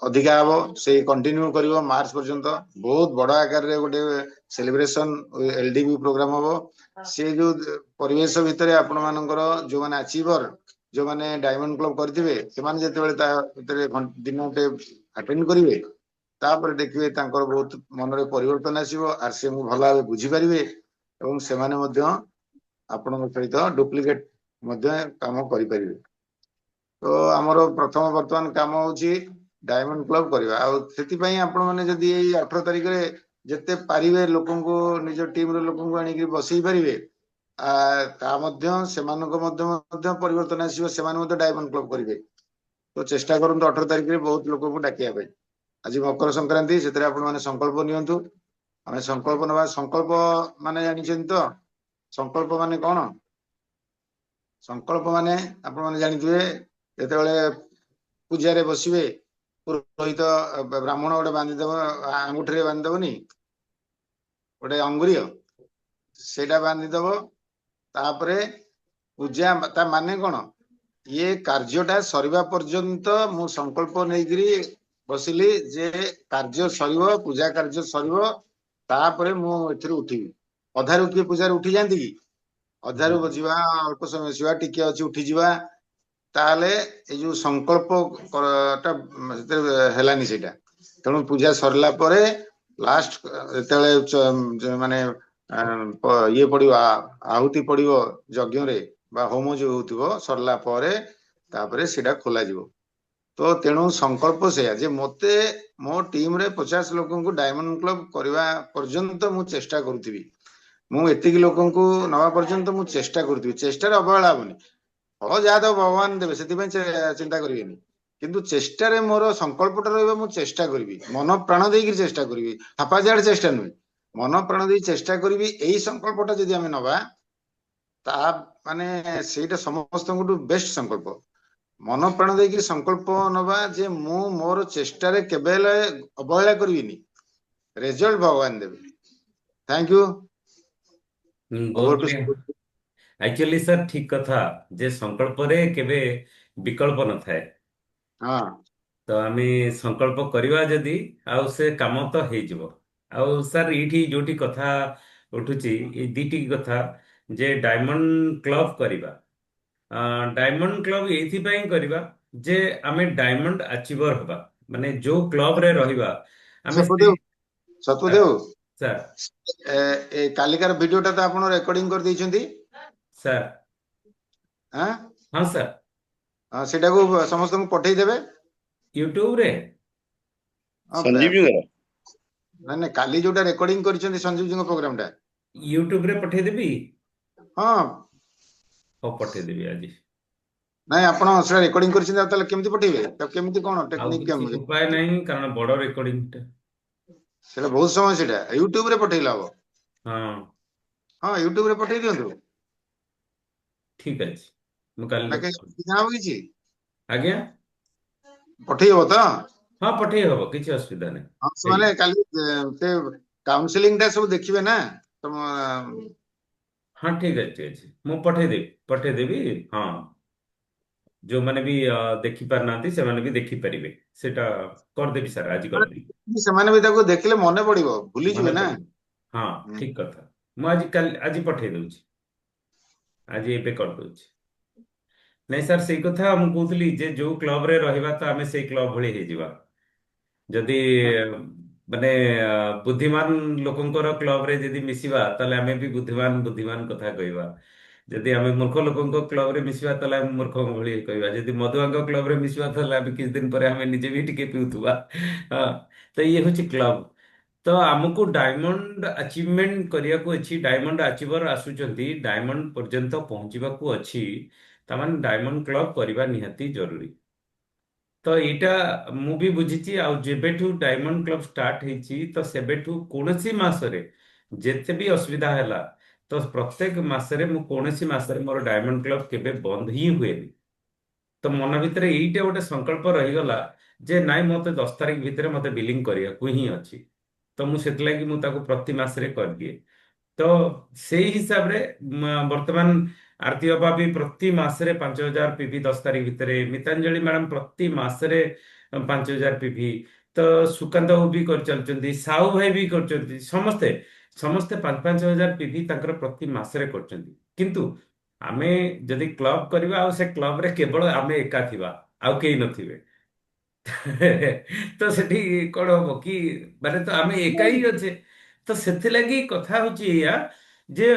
अधिका हम से कंटिन्यू करिवो मार्च पर्यंत बहुत बड़ आकार रे गोटे सेलिब्रेशन एलडीबी प्रोग्राम हम से जो परिवेश भितर आपण मानकर जो माने अचीवर जो माने डायमंड क्लब करथिबे से माने जते बेले ता भितर दिनटे अटेंड करिवे तापर देखिवे तांकर बहुत मन रे परिवर्तन आसीबो आर से मु भला बुझी परिवे एवं से माने मध्य आपण सहित डुप्लिकेट मध्य काम करि परिवे तो आमर प्रथम वर्तमान काम होची डायमंड क्लब करवा आपण माने जदी 18 तारिख रे जते पारिवे लोकन को निज टीम रे लोकन को आनी कि बसई परिवे ता मध्य सेमानक मध्य परिवर्तन आसीबो सेमान मध्य डायमंड क्लब करिवे तो चेष्टा करंतु 18 तारिख रे बहुत लोक को डाकिया भाई आज मकर संक्रांति सेतरे आपण माने संकल्प नियंतु हमें संकल्प नवा संकल्प माने जानिछन तो संकल्प माने कोन संकल्प माने आपण माने जानिथिबे जेतेबेले पूजा रे बसिबे पुरोहित ब्राह्मण गोटे बांधिदेव आंगुठी बांधिदेवनी गोटे अंगुरीय सेटा बांधिदेव तापरे पूजा ता माने कोन ये कार्यटा सरीबा पर्यंत मु संकल्प नेगिरी बसिली जे कार्य सरीबो पूजा कार्य सरीबो तापरे मु एथिर उठिबी अधारु के पूजा रे उठी जानती कि अधारु बजिबा अल्प समय सिवा टिके अछि उठी जिबा ताले ए जो संकल्प हेलानी सेटा तेणु पूजा सरला परे लास्ट जेतेबेले माने ये पड़िबो आहुति पड़िबो यज्ञ रे बा होम जो होतिबो सरला परे तापरे सेटा खोला जिवो तो तेणु संकल्प से जे मते मो टीम रे 50 लोकन को डायमंड क्लब करवा पर्यंत मु चेष्टा करूथिबी मु एतिकी लोकन को नवा पर्यंत मु चेष्टा करूथिबी चेष्टा रे अवहेला होनी फल जहाँ तो भगवान देवे से चिंता करेंगे କିନ୍ତୁ ଚେଷ୍ଟାରେ ମୋର ସଂକଳ୍ପଟା ରହିବ, ମୁଁ ଚେଷ୍ଟା କରିବି, ମନ ପ୍ରାଣ ଦେଇକି ଚେଷ୍ଟା କରିବି, ହାପାଜାଡ ଚେଷ୍ଟା ନୁହେଁ, ମନ ପ୍ରାଣ ଦେଇ ଚେଷ୍ଟା କରିବି। ଏଇ ସଂକଳ୍ପଟା ଯଦି ଆମେ ନବା, ତା ମାନେ ସେଇଟା ସମସ୍ତଙ୍କଠୁ ବେଷ୍ଟ ସଂକଳ୍ପ। ମନ ପ୍ରାଣ ଦେଇକି ସଂକଳ୍ପ ନବା ଯେ ମୁଁ ମୋର ଚେଷ୍ଟାରେ କେବେ ହେଲେ ଅବହେଳା କରିବିନି, ରେଜଲ୍ଟ ଭଗବାନ ଦେବେ। Thank you. ବହୁତ ओवर टू। ବଢିଆ। ଆକ୍ଚୁଆଲି ସାର୍ ଠିକ କଥା ଯେ ସଂକଳ୍ପରେ କେବେ ବିକଳ୍ପ ନଥାଏ। हाँ ତ ଆମେ ସଂକଳ୍ପ କରିବା ଯଦି ଆଉ ସେ କାମ ତ ହେଇଯିବ। ଆଉ ସାର୍ ଏଇଠି ଯୋଉଠି କଥା ଉଠୁଛି ଏଇ ଦିଟି କଥା ଯେ ଡାଇମଣ୍ଡ କ୍ଲବ କରିବା। ଡାଇମଣ୍ଡ କ୍ଲବ ଏଇଥିପାଇଁ କରିବା ଯେ ଆମେ ଡାଇମଣ୍ଡ ଆଚିଭର ହବା, ମାନେ ଯୋଉ କ୍ଲବରେ ରହିବା ଆମେ सतुदेव, ସାର୍ सतुदेव ସାର୍ कालिकार भिडियोटा तो आपण रेकर्डिंग कर देइछंती। ସାର୍ हां ହଁ ସାର୍ सेटा को समस्त को पठेई देबे ୟୁଟ୍ୟୁବରେ संजीव जी करा ना ना काली जोटा रेकर्डिंग करिसेंती संजीव जी प्रोग्राम टा। ୟୁଟ୍ୟୁବରେ ପଠେଇଦେବି। हां ହଉ ପଠେଇଦେବି ଆଜି। ନାଇଁ ଆପଣ ସେଟା ରେକର୍ଡିଂ କରିछंती, ତାହେଲେ କେମିତି ପଠେଇବେ, ତ କେମିତି କୋन ଆଉ टेक्निक କିଛି କେମିତି? ଉପାୟ ନାହିଁ କାରଣ ବଡ ରେକର୍ଡିଂଟା। ସେଟା ବହୁତ ସମୟ, ସେଟା यूट्यूब रे पठेइला हो। ହଁ हां यूट्यूब रे पठेई दियंतु ଠିକ ଅଛି, ମୁଁ କାଲି ना के जाव किछि ଆଜ୍ଞା पठेई हो तो। ହଁ ପଠେଇ ହବ, କିଛି ଅସୁବିଧା ନାହିଁ। हां ହେଇ माने काली से काउंसलिंग टा सब देखिबे ना तुम। ହଁ ଠିକ ଅଛି, ଠିକ ଅଛି, ମୁଁ ପଠେଇଦେବି ପଠେଇଦେବି। ହଁ ଯୋଉମାନେ ବି ଦେଖି ପାରୁନାହାନ୍ତି ସେମାନେ ବି ଦେଖିପାରିବେ, ସେଟା କରିଦେବି ସାର୍, ଆଜି କରିଦେବି। ସେମାନେ ବି ତାକୁ ଦେଖିଲେ ମନେ ପଡିବ, ଭୁଲି ମନେ ଯିବେ ନା। ପଡିବ। ହଁ ଠିକ କଥା। ମୁଁ ଆଜି କାଲି ଆଜି ପଠେଇ ଦଉଛି, ଆଜି ଏବେ କରିଦଉଛି। ନାଇଁ ସାର୍ ସେଇ କଥା ମୁଁ କହୁଥିଲି ଯେ ଯୋଉ କ୍ଲବରେ ରହିବା ତ ଆମେ ସେଇ କ୍ଲବ ଭଳି ହେଇଯିବା। ଯଦି ମାନେ ବୁଦ୍ଧିମାନ ଲୋକଙ୍କର କ୍ଲବରେ ଯଦି ମିଶିବା ତାହେଲେ ଆମେ ବି ବୁଦ୍ଧିମାନ ବୁଦ୍ଧିମାନ କଥା କହିବା। ଯଦି ଆମେ ମୂର୍ଖ ଲୋକଙ୍କ କ୍ଲବରେ ମିଶିବା ତାହେଲେ ଆମେ ମୂର୍ଖଙ୍କ ଭଳି କହିବା। ଯଦି ମଦୁଆଙ୍କ କ୍ଲବରେ ମିଶିବା ତାହେଲେ ଆମେ କିଛି ଦିନ ପରେ ଆମେ ନିଜେ ବି ଟିକେ ପିଉଥିବା। ହଁ, ତ ଇଏ ହଉଛି କ୍ଲବ। ତ ଆମକୁ ଡାଇମଣ୍ଡ ଆଚିଭମେଣ୍ଟ କରିବାକୁ ଅଛି, ଡାଇମଣ୍ଡ ଆଚିଭର ଆସୁଛନ୍ତି, ଡାଇମଣ୍ଡ ପର୍ଯ୍ୟନ୍ତ ପହଞ୍ଚିବାକୁ ଅଛି, ତାମାନେ ଡାଇମଣ୍ଡ କ୍ଲବ କରିବା ନିହାତି ଜରୁରୀ। ତ ଏଇଟା ମୁଁ ବି ବୁଝିଛି। ଆଉ ଯେବେଠୁ ଡାଇମଣ୍ଡ କ୍ଲବ ଷ୍ଟାର୍ଟ ହେଇଛି ତ ସେବେଠୁ କୌଣସି ମାସରେ ଯେତେ ବି ଅସୁବିଧା ହେଲା ତ ପ୍ରତ୍ୟେକ ମାସରେ ମୁଁ କୌଣସି ମାସରେ ମୋର ଡାଇମଣ୍ଡ କ୍ଲବ କେବେ ବନ୍ଦ ହିଁ ହୁଏନି। ତ ମନ ଭିତରେ ଏଇଟା ଗୋଟେ ସଂକଳ୍ପ ରହିଗଲା ଯେ ନାଇଁ ମତେ 10 ତାରିଖ ଭିତରେ ମତେ ବିଲିଂ କରିବାକୁ ହିଁ ଅଛି। ତ ମୁଁ ସେଥିଲାଗି ମୁଁ ତାକୁ ପ୍ରତି ମାସରେ କରିଦିଏ। ତ ସେଇ ହିସାବରେ ବର୍ତ୍ତମାନ ଆରତି ବାବା ବି ପ୍ରତି ମାସରେ 5,000 ପିଭି 10 ତାରିଖ ଭିତରେ, ମିତାଞ୍ଜଳି ମ୍ୟାଡାମ ପ୍ରତି ମାସରେ 5,000 ପିଭି, ତ ସୁକାନ୍ତ ବାବୁ ବି କରିଚାଲିଛନ୍ତି, ସାହୁ ଭାଇ ବି କରୁଛନ୍ତି, ସମସ୍ତେ ସମସ୍ତେ 5,000 5,000 ପିଭି ତାଙ୍କର ପ୍ରତି ମାସରେ କରୁଛନ୍ତି। କିନ୍ତୁ ଆମେ ଯଦି କ୍ଲବ କରିବା ଆଉ ସେ କ୍ଲବରେ କେବଳ ଆମେ ଏକା ଥିବା, ଆଉ କେହି ନଥିବେ ତ ସେଠି କଣ ହବ କି, ମାନେ ତ ଆମେ ଏକା ହିଁ ଅଛେ। ତ ସେଥିଲାଗି କଥା ହଉଛି ଏଇଆ ଯେ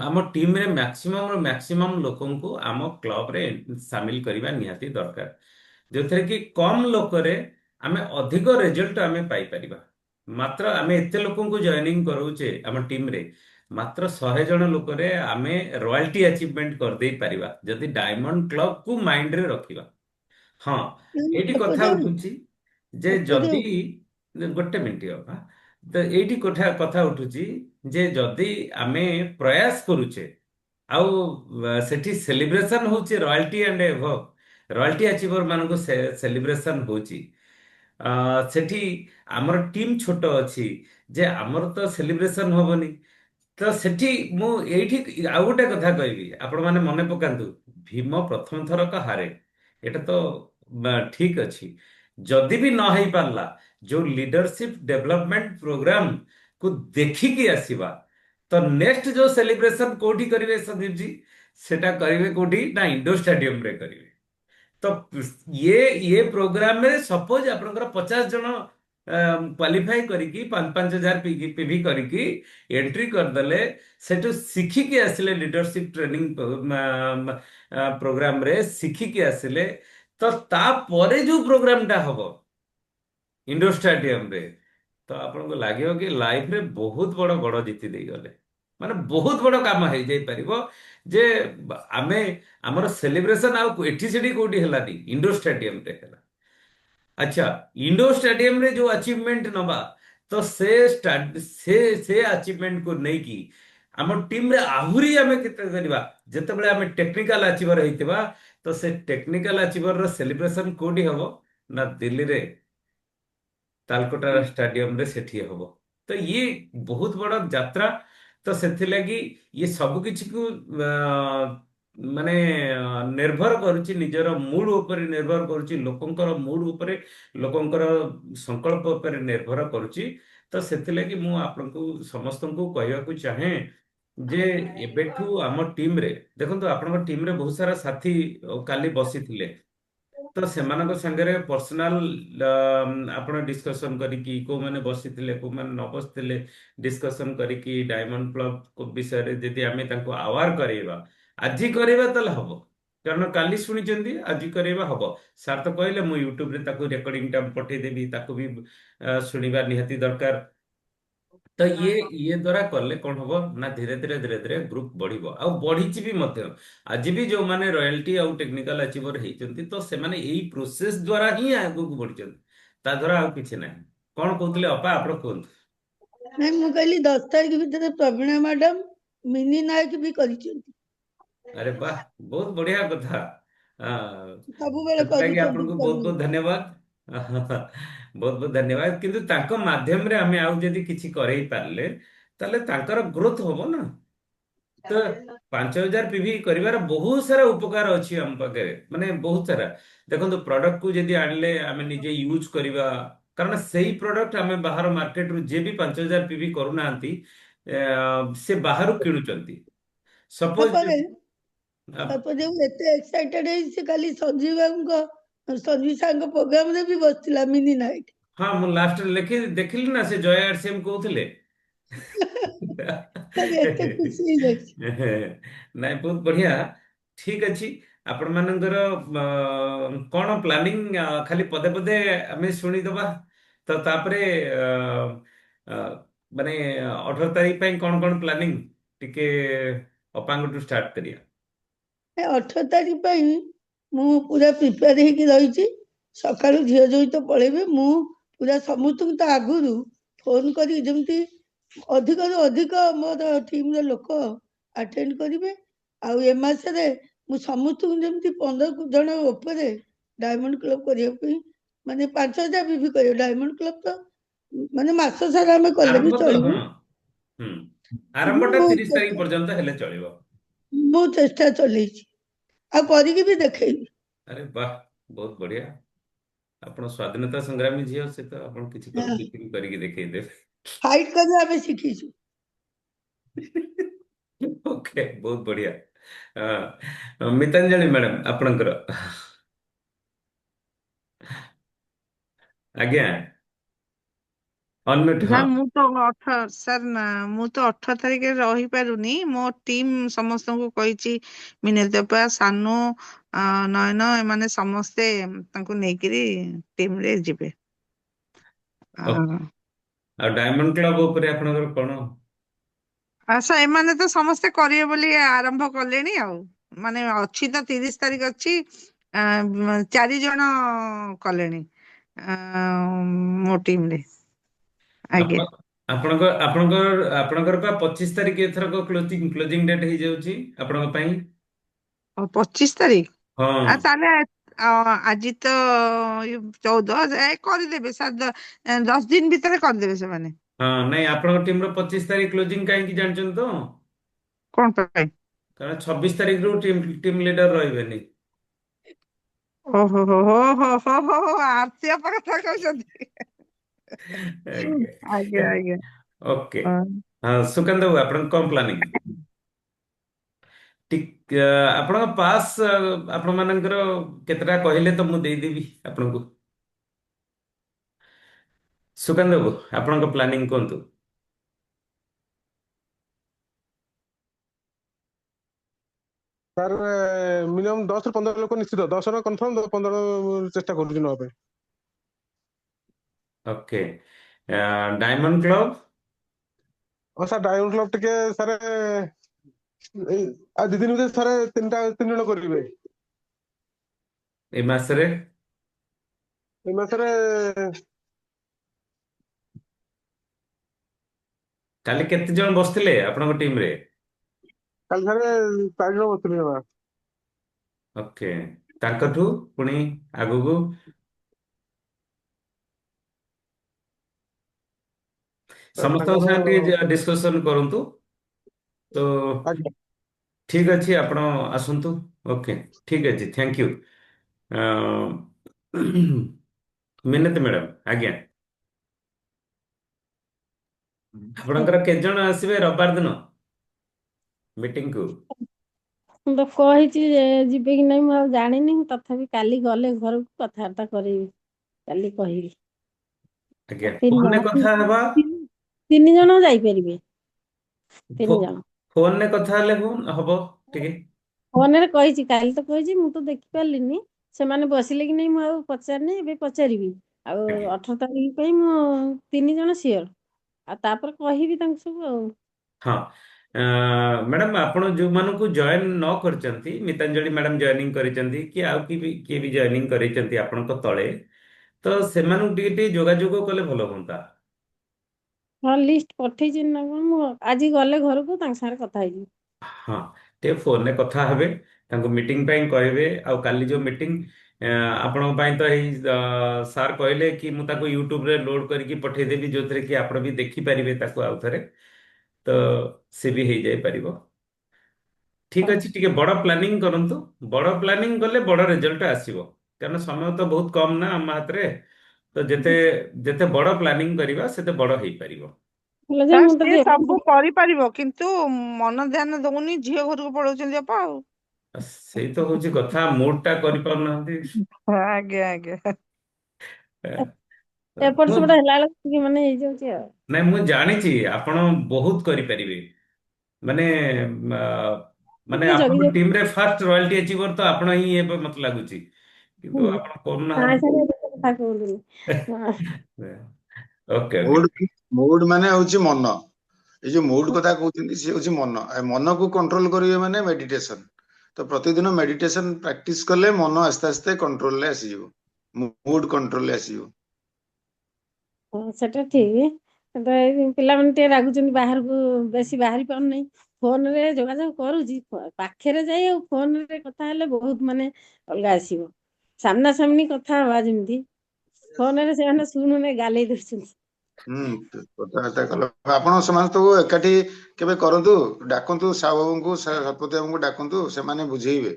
ଆମ ଟିମରେ ମ୍ୟାକ୍ସିମମ୍ ଲୋକଙ୍କୁ ଆମ କ୍ଲବରେ ସାମିଲ କରିବା ନିହାତି ଦରକାର, ଯୋଉଥିରେ କି କମ ଲୋକରେ ଆମେ ଅଧିକ ରେଜଲ୍ଟ ଆମେ ପାଇପାରିବା। ମାତ୍ର ଆମେ ଏତେ ଲୋକଙ୍କୁ ଜଏନିଂ କରଉଛେ ଆମ ଟିମରେ, ମାତ୍ର 100 ଜଣ ଲୋକରେ ଆମେ ରୟାଲଟି ଆଚିଭମେଣ୍ଟ କରିଦେଇ ପାରିବା ଯଦି ଡାଇମଣ୍ଡ କ୍ଲବକୁ ମାଇଣ୍ଡରେ ରଖିବା। ହଁ, ଏଇଠି କଥା ସତ୍ୟଦେव, ଉଠୁଛି ଯେ ସତ୍ୟଦେव, ଯଦି ଗୋଟେ ମିନିଟ ହବା, ତ ଏଇଠି କଥା ଉଠୁଛି ଯେ ଯଦି ଆମେ ପ୍ରୟାସ କରୁଛେ ଆଉ ସେଠି ସେଲିବ୍ରେସନ ହଉଛି ରୟାଲଟି ଆଣ୍ଡ ଏଭବ, ରୟାଲଟି ଆଚିଭର ମାନଙ୍କୁ ସେଲିବ୍ରେସନ ହଉଛି, ସେଠି ଆମର ଟିମ୍ ଛୋଟ ଅଛି ଯେ ଆମର ତ ସେଲିବ୍ରେସନ ହବନି। ତ ସେଠି ମୁଁ ଏଇଠି ଆଉ ଗୋଟେ କଥା କହିବି, ଆପଣ ମାନେ ମନେ ପକାନ୍ତୁ, ଭୀମ ପ୍ରଥମ ଥରକ ହାରେ, ଏଟା ତ ଠିକ ଅଛି। ଯଦି ବି ନ ହେଇ ପାରିଲା, ଯୋଉ ଲିଡରସିପ ଡେଭଲପମେଣ୍ଟ ପ୍ରୋଗ୍ରାମ କୁ ଦେଖିକି ଆସିବା, ତ ନେକ୍ସଟ ଯୋଉ ସେଲିବ୍ରେସନ କୋଉଠି କରିବେ ସନ୍ଦୀପ ଜି, ସେଟା କରିବେ କୋଉଠି ନା ଇଣ୍ଡୋର ଷ୍ଟାଡିୟମରେ କରିବେ। ତ ଇଏ ପ୍ରୋଗ୍ରାମରେ ସପୋଜ ଆପଣଙ୍କର 50 ଜଣ କ୍ୱାଲିଫାଇ କରିକି 5,500 ପିଭି କରିକି ଏଣ୍ଟ୍ରି କରିଦେଲେ, ସେଠୁ ଶିଖିକି ଆସିଲେ ଲିଡରସିପ ଟ୍ରେନିଂ ପ୍ରୋଗ୍ରାମରେ ଶିଖିକି ଆସିଲେ, ତ ତାପରେ ଯୋଉ ପ୍ରୋଗ୍ରାମଟା ହବ ଇଣ୍ଡୋର ଷ୍ଟାଡିୟମରେ, ତ ଆପଣଙ୍କୁ ଲାଗିବ କି ଲାଇଫରେ ବହୁତ ବଡ ଗଡ଼ ଜିତି ଦେଇଗଲେ। ମାନେ ବହୁତ ବଡ କାମ ହେଇଯାଇ ପାରିବ ଯେ ଆମେ ଆମର ସେଲିବ୍ରେସନ ଆଉ ଏଠି ସେଠି କୋଉଠି ହେଲାନି, ଇଣ୍ଡୋର ଷ୍ଟାଡିୟମରେ ହେଲା। ଆଚ୍ଛା, ଇଣ୍ଡୋର ଷ୍ଟାଡିୟମରେ ଯୋଉ ଆଚିଭମେଣ୍ଟ ନବା, ତ ସେ ଆଚିଭମେଣ୍ଟକୁ ନେଇକି ଆମ ଟିମରେ ଆହୁରି ଆମେ କେତେ କରିବା, ଯେତେବେଳେ ଆମେ ଟେକ୍ନିକାଲ ଆଚିଭର ହେଇଥିବା, ତ ସେ ଟେକ୍ନିକାଲ ଆଚିଭରର ସେଲିବ୍ରେସନ କୋଉଠି ହବ ନା ଦିଲ୍ଲୀରେ ତାଲକୋଟା ଷ୍ଟାଡିୟମରେ ସେଠି ହବ। ତ ଇଏ ବହୁତ ବଡ ଯାତ୍ରା। ତ ସେଥିଲାଗି ଇଏ ସବୁ କିଛିକୁ ମାନେ ନିର୍ଭର କରୁଛି, ନିଜର ମୁଡ ଉପରେ ନିର୍ଭର କରୁଛି, ଲୋକଙ୍କର ମୁଡ ଉପରେ, ଲୋକଙ୍କର ସଂକଳ୍ପ ଉପରେ ନିର୍ଭର କରୁଛି। ତ ସେଥିଲାଗି ମୁଁ ଆପଣଙ୍କୁ ସମସ୍ତଙ୍କୁ କହିବାକୁ ଚାହେଁ ଯେ ଏବେଠୁ ଆମ ଟିମରେ ଦେଖନ୍ତୁ, ଆପଣଙ୍କ ଟିମରେ ବହୁତ ସାରା ସାଥୀ କାଲି ବସିଥିଲେ, ତ ସେମାନଙ୍କ ସାଙ୍ଗରେ ପର୍ସନାଲ ଆପଣ ଡିସ୍କସନ କରିକି କୋଉମାନେ ବସିଥିଲେ କୋଉମାନେ ନ ବସିଥିଲେ ଡିସ୍କସନ କରିକି ଡାୟମଣ୍ଡ କ୍ଲବ ବିଷୟରେ ଯଦି ଆମେ ତାଙ୍କୁ ଆୱାର କରେଇବା, ଆଜି କରେଇବା ତାହେଲେ ହବ। କାରଣ କାଲି ଶୁଣିଛନ୍ତି, ଆଜି କରେଇବା ହବ। ସାର୍ ତ କହିଲେ ମୁଁ ୟୁଟ୍ୟୁବରେ ତାକୁ ରେକର୍ଡିଂଟା ପଠେଇଦେବି, ତାକୁ ବି ଶୁଣିବା ନିହାତି ଦରକାର। ତ ଇଏ ଦ୍ଵାରା କଲେ କଣ ହବ ନା ଧୀରେ ଧୀରେ ଧୀରେ ଧୀରେ ଗ୍ରୁପ ବଢିବ, ଆଉ ବଢିଛି ବି ମଧ୍ୟ। ଆଜି ବି ଯୋଉମାନେ ରୟାଲଟି ଆଉ ଟେକ୍ନିକାଲ ଆଚିଭର ହେଇଛନ୍ତି, ତ ସେମାନେ ଏଇ ପ୍ରୋସେସ ଦ୍ଵାରା ହିଁ ଆଗକୁ ବଢିଛନ୍ତି, ତା ଦ୍ଵାରା ଆଉ କିଛି ନାହିଁ। କଣ କହୁଥିଲେ ଅପା, ଆପଣ କୁହନ୍ତୁ। ନାଇଁ, ମୁଁ କହିଲି 10 ତାରିଖ ଭିତରେ ପ୍ରବୀଣା ମ୍ୟାଡାମ ମିନି ନାୟକ ବି କରିଛନ୍ତି, ଆରେ ବାହ, ବହୁତ ବଢିଆ କଥା। ସବୁବେଳେ ସେଥିଲାଗି କରୁଛନ୍ତି ଆପଣଙ୍କୁ ବହୁତ ପ୍ରବୀଣ। ବହୁତ ଧନ୍ୟବାଦ। ବହୁତ ବହୁତ ଧନ୍ୟବାଦ। କିନ୍ତୁ ତାଙ୍କ ମାଧ୍ୟମରେ ଆମେ ଆଉ ଯଦି କିଛି କରେଇ ପାରିଲେ, ତାହେଲେ ତାଙ୍କର ଗ୍ରୋଥ ହବ ନା। ତ 5,000 ପିଭି କରିବାର ବହୁତ ସାରା ଉପକାର ଅଛି ଆମ ପାଖରେ, ମାନେ ବହୁତ ସାରା। ଦେଖନ୍ତୁ, ପ୍ରଡକ୍ଟକୁ ଯଦି ଆଣିଲେ ଆମେ ନିଜେ ୟୁଜ କରିବା, କାରଣ ସେଇ ପ୍ରଡକ୍ଟ ଆମେ ବାହାର ମାର୍କେଟରୁ ଯିଏ ବି 5,000 ପିଭି କରୁନାହାନ୍ତି, ସେ ବାହାରୁ କିଣୁଛନ୍ତି। ସପୋଜ ତାପରେ ତାପରେ ମୁଁ ଏତେ ଏକ୍ସାଇଟେଡ ହେଇଛି, ସେ କାଲି ସଞ୍ଜୀବ ସାରଙ୍କ ପ୍ରୋଗ୍ରାମରେ ବି ବସିଥିଲା ମିନି ନାୟକ। ହଁ, ମୁଁ ଲାଷ୍ଟରେ ଦେଖିଲି ନା, ସେ ଜୟ ଆରସିଏମ କହୁଥିଲେ। ତାପରେ ଏତେ ଖୁସି ହେଇଯାଇଛି। ନାଇଁ, ବହୁତ ବଢିଆ। ଠିକ ଅଛି, ଆପଣ ମାନଙ୍କର କଣ ପ୍ଲାନିଂ, ଖାଲି ପଦେ ପଦେ ଆମେ ଶୁଣିଦବା। ତ ତାପରେ ଅ, ମାନେ 18 ତାରିଖ ପାଇଁ କଣ କଣ ପ୍ଲାନିଂ, ଟିକେ ଅପାଙ୍କଠୁ ଷ୍ଟାର୍ଟ କରିବା। 18 ତାରିଖ ପାଇଁ ମୁଁ ପୁରା ପ୍ରିପେୟାର ହେଇକି ରହିଛି। ସକାଳୁ ଝିଅ ଯୋଇ ତ ପଳେଇବେ, ମୁଁ ପୁରା ସମସ୍ତଙ୍କୁ ତା ଆଗରୁ ଫୋନ କରି, ଯେମିତି ଅଧିକରୁ ଅଧିକ ମୋର ଟିମର ଲୋକ ଆଟେଣ୍ଡ କରିବେ। ଆଉ ଏ ମାସରେ ମୁଁ ସମସ୍ତଙ୍କୁ ଯେମିତି 15 ଜଣ ଉପରେ ଡାୟମଣ୍ଡ କ୍ଲବ କରିବା ପାଇଁ, ମାନେ 5,000 ବିଭି କରିବା। ଡାୟମଣ୍ଡ କ୍ଲବ ତ ମାନେ ମାସ ସାରା ଆମେ କଲେ ବି ଆରମ୍ଭ ତ ହଁ। ଚଳିବ। ହୁଁ, ମୁଁ ଆରମ୍ଭଟା ବହୁତ 30 ତାରିଖ ଚେଷ୍ଟା ପର୍ଯ୍ୟନ୍ତ ହେଲେ ଚଳିବ। ମୁଁ ଚେଷ୍ଟା ଚଲେଇଛି, ଆଉ କରିକି ବି ଦେଖେଇବି। ଆରେ ବାହ, ବହୁତ ବଢିଆ। ଆପଣ ସ୍ୱାଧୀନତା ସଂଗ୍ରାମୀ ଝିଅ, ସେ ତ ଆପଣ କିଛି କରିକି ଦେଖେଇଦେବେ। ଫାଇଟ୍ କରିବା ଆମେ ଶିଖିଛୁ। ଓକେ, ବହୁତ ବଢିଆ। ମିତାଞ୍ଜଳି ମ୍ୟାଡାମ, ଆପଣଙ୍କର। ଆଜ୍ଞା, ଅନମ୍ୟୁଟ। ହଁ, ସାର୍ ମୁଁ ତ 18 ତାରିଖରେ ରହିପାରୁନି। ମୋ ଟିମ୍ ସମସ୍ତଙ୍କୁ କହିଛି, ମିନତି ଅପା, ସାନୁ, ନୟନ, ଏମାନେ ସମସ୍ତେ ତାଙ୍କୁ ନେଇକିରି ଟିମରେ ଯିବେ। ଓକେ। ଆଉ ଡାୟମଣ୍ଡ କ୍ଲବ ଉପରେ ଆପଣଙ୍କର କଣ? ଏମାନେ ତ ସମସ୍ତେ କରିବେ ବୋଲି ଆରମ୍ଭ କଲେଣି ଆଉ। ମାନେ ଅଛି ତ 30 ତାରିଖ ଅଛି, 4 ଜଣ କଲେଣି ମୋ ଟିମରେ। ଆଜ୍ଞା। ଆପ- ଆପଣଙ୍କର ପା 25 ତାରିଖ ଏଥରକ କ୍ଲୋଜିଂ ଡେଟ୍ ହେଇଯାଉଛି ଆପଣଙ୍କ ପାଇଁ। 25 ତାରିଖ? ହଁ ତାହେଲେ ଆଜି ତ 14, କରିଦେବେ ସାର୍। 10 ଦିନ ଭିତରେ କରିଦେବେ ସେମାନେ। ହଁ, ନାଇଁ, ଆପଣଙ୍କ ଟିମର 25 ତାରିଖ କ୍ଲୋଜିଂ କାହିଁକି ଜାଣିଛନ୍ତି ତ? କଣ ପାଇଁ? କାରଣ 26 ତାରିଖରୁ ଟିମ୍ ଲିଡର ରହିବେନି। ଓହୋ ହୋ ହୋ ହୋ ହୋ ହୋ ହୋ, ଆରତି ଅପା କଥା କହୁଛନ୍ତି। ଆଜ୍ଞା ଆଜ୍ଞା। ଓକେ। ହଁ। ହଁ, ସୁକାନ୍ତ ବାବୁ, ଆପଣଙ୍କ କଣ ପ୍ଲାନିଂ? ଆପଣଙ୍କ ପାସ୍ ଆପଣ ମାନଙ୍କର କେତେଟା କହିଲେ ତ ମୁଁ ଦେଇଦେବି ଆପଣଙ୍କୁ। ସୁକାନ୍ତ ବାବୁ, ଆପଣଙ୍କ ପ୍ଲାନିଂ କୁହନ୍ତୁ। ସାର୍ ମିନିମମ୍ 10 ରୁ 15 ଲୋକ ନିଶ୍ଚିତ, 10 ଜଣ କନଫର୍ମ, 15 ଚେଷ୍ଟା କରୁଛୁ ନେବା ପାଇଁ। Okay. Diamond club? Sir diamond club ଟିକେ ସାର୍ ଏଇ ଆଉ 2 ଦିନ ଭିତରେ ସାର୍ 3 ଜଣ କରିବେ। ଏଇ ମାସରେ ଏଇ ମାସରେ କାଲି କେତେ ଜଣ ବସିଥିଲେ ଆପଣଙ୍କ ଟିମରେ? କାଲି ସାର୍ 4 ଜଣ ବସିଥିଲେ ଜମା। ଓକେ, ତାଙ୍କଠୁ ପୁଣି ଆଗକୁ ସମସ୍ତଙ୍କ ତାଙ୍କଠୁ ସାଙ୍ଗେ ଟିକେ ଡିସ୍କସନ କରନ୍ତୁ। ତ ଆଜ୍ଞା ଠିକ ଅଛି, ଆପଣ ଆସନ୍ତୁ। ଓକେ, ଠିକ ଅଛି, ଥ୍ୟାଙ୍କ ୟୁ। ମିନତି ମ୍ୟାଡ଼ାମ, ଆଜ୍ଞା। ଆପଣଙ୍କର କେତେ ଜଣ ଆସିବେ ରବିବାର ଦିନ ମିଟିଂକୁ? ମୁଁ ତ କହିଛି ଯେ ଯିବେ କି ନାହିଁ ମୁଁ ଆଉ ଜାଣିନି, ତଥାପି କାଲି ଗଲେ ଘରକୁ କଥାବାର୍ତ୍ତା କରେଇବି, କାଲି କହିବି। ଆଜ୍ଞା, 3 ଫୋନରେ ଜଣ କଥା ହେବା। 3 ଜଣ ଯାଇପାରିବେ, 3 ଜଣ। ଫୋନରେ କଥା ହେଲେ ହବ ଟିକେ। ଫୋନରେ କହିଛି, କାଲି ତ କହିଛି, ମୁଁ ତ ଦେଖିପାରିଲିନି। ସେମାନେ ବସିଲେ କି ନାହିଁ ମୁଁ ଆଉ ପଚାରିନି, ଏବେ ପଚାରିବି। ଆଉ ଆଜ୍ଞା 18 ତାରିଖ ପାଇଁ ମୁଁ 3 ଜଣ ସିଓର, ଆଉ ତାପରେ କହିବି ତାଙ୍କୁ ସବୁ ଆଉ। ହଁ ମ୍ୟାଡ଼ାମ, ଆପଣ ଯୋଉମାନଙ୍କୁ ଜଏନ୍ ନ କରିଛନ୍ତି, ମିତାଞ୍ଜଳି ମ୍ୟାଡ଼ାମ ଜଏନିଂ କରିଛନ୍ତି କି ଆଉ କିଏ ବି ଜଏନିଂ କରିଛନ୍ତି ଆପଣଙ୍କ ତଳେ, ତ ସେମାନଙ୍କୁ ଟିକେ ଟିକେ ଯୋଗାଯୋଗ କଲେ ଭଲ ହୁଅନ୍ତା। ହଁ ଲିଷ୍ଟ ପଠେଇଛି ନା କଣ, ମୁଁ ଆଜି ଗଲେ ଘରକୁ ତାଙ୍କ ସାଙ୍ଗରେ କଥା ହେଇଯିବି। ହଁ, ଟିକେ ଫୋନରେ କଥା ହେବେ, ତାଙ୍କୁ ମିଟିଂ ପାଇଁ କହିବେ। ଆଉ କାଲି ଯୋଉ ମିଟିଂ ଆପଣଙ୍କ ପାଇଁ ତ ଏଇ ସାର୍ କହିଲେ କି ମୁଁ ତାକୁ ୟୁଟ୍ୟୁବରେ ଲୋଡ କରିକି ପଠେଇଦେବି, ଯୋଉଥିରେ କି ଆପଣ ବି ଦେଖିପାରିବେ ତାକୁ ଆଉଥରେ, ତ ସେ ବି ହେଇଯାଇପାରିବ। ଠିକ ଅଛି, ଟିକେ ବଡ ପ୍ଲାନିଂ କରନ୍ତୁ। ବଡ ପ୍ଲାନିଂ କଲେ ବଡ ରେଜଲ୍ଟ ଆସିବ, କାରଣ ସମୟ ତ ବହୁତ କମ ନା ଆମ ହାତରେ। ତ ଯେତେ ଯେତେ ବଡ ପ୍ଲାନିଂ କରିବା ସେତେ ବଡ ହେଇପାରିବ। ହେଲେ ଯେ ସାର୍ ମୁଁ ତ ସିଏ ସବୁ କରିପାରିବ, କିନ୍ତୁ ମନ ଧ୍ୟାନ ଦଉନି, ଝିଅ ଘରକୁ ପଳଉଛନ୍ତି ବାପା ଆଉ। ସେଇ ତ ହଉଛି କଥା, ମୁଡ ଟା କରିପାରୁନାହାନ୍ତି। ଆଜ୍ଞା ଆଜ୍ଞା। ଏପଟ ମୁଁ ସେପଟ ହେଲା ବେଳକୁ ଟିକେ ମାନେ ହେଇଯାଉଛି ଆଉ। ନାଇଁ, ମୁଁ ଜାଣିଛି ଆପଣ ବହୁତ କରିପାରିବେ। ମାନେ ଆ, ମାନେ ଟିକେ ଜଗି ଆପଣଙ୍କ ଜଗି ଟିମରେ ଫାଷ୍ଟ ରୟାଲଟି ଆଚିଭର ତ ଆପଣ ହିଁ ଏବେ ମତେ ଲାଗୁଛି, କିନ୍ତୁ ଆପଣ ସାଙ୍ଗେ କରୁନାହାନ୍ତି। ସାଙ୍ଗେ ଏତେ କଥା କୁହନ୍ତୁନି। ହଁ। Okay okay. ମୁଡ୍ ମୁଡ୍ ମାନେ ହଉଛି ମନ। ଏଇ ଯୋଉ ମୁଡ୍ କଥା କହୁଛନ୍ତି ସିଏ ହଉଛି ମନ। ମନକୁ କଣ୍ଟ୍ରୋଲ କରିବେ ମାନେ ମେଡିଟେସନ। ତ ପ୍ରତିଦିନ ମେଡିଟେସନ ପ୍ରାକ୍ଟିସ କଲେ ମନ ଆସ୍ତେ ଆସ୍ତେ କଣ୍ଟ୍ରୋଲରେ ଆସିଯିବ, ମୁଡ୍ କଣ୍ଟ୍ରୋଲରେ ଆସିଯିବ। ହଁ ସେଟା ଠିକ, କିନ୍ତୁ ଏଇ ପିଲାମାନେ ଟିକେ ରାଗୁଛନ୍ତି, ବାହାରକୁ ବେଶୀ ବାହାରି ପାରୁନାହିଁ। ଫୋନରେ ଯୋଗାଯୋଗ କରୁଛି, ପାଖରେ ଯାଇ ଆଉ ଫୋନରେ କଥା ହେଲେ ବହୁତ ମାନେ ଅଲଗା ଆସିବ। ସାମ୍ନା ସାମ୍ନି କଥା ହବା ଯେମିତି, ଫୋନରେ ସେମାନେ ଶୁଣୁନି ଗାଲେଇ ଦଉଛନ୍ତି। କଥାବାର୍ତ୍ତା କଲ, ଆପଣ ସମସ୍ତଙ୍କୁ ଏକାଠି କେବେ କରନ୍ତୁ, ଡାକନ୍ତୁ ସାହୁବାବୁଙ୍କୁ ଶତପଥୀ ବାବୁଙ୍କୁ ଡାକନ୍ତୁ, ସେମାନେ ବୁଝେଇବେ।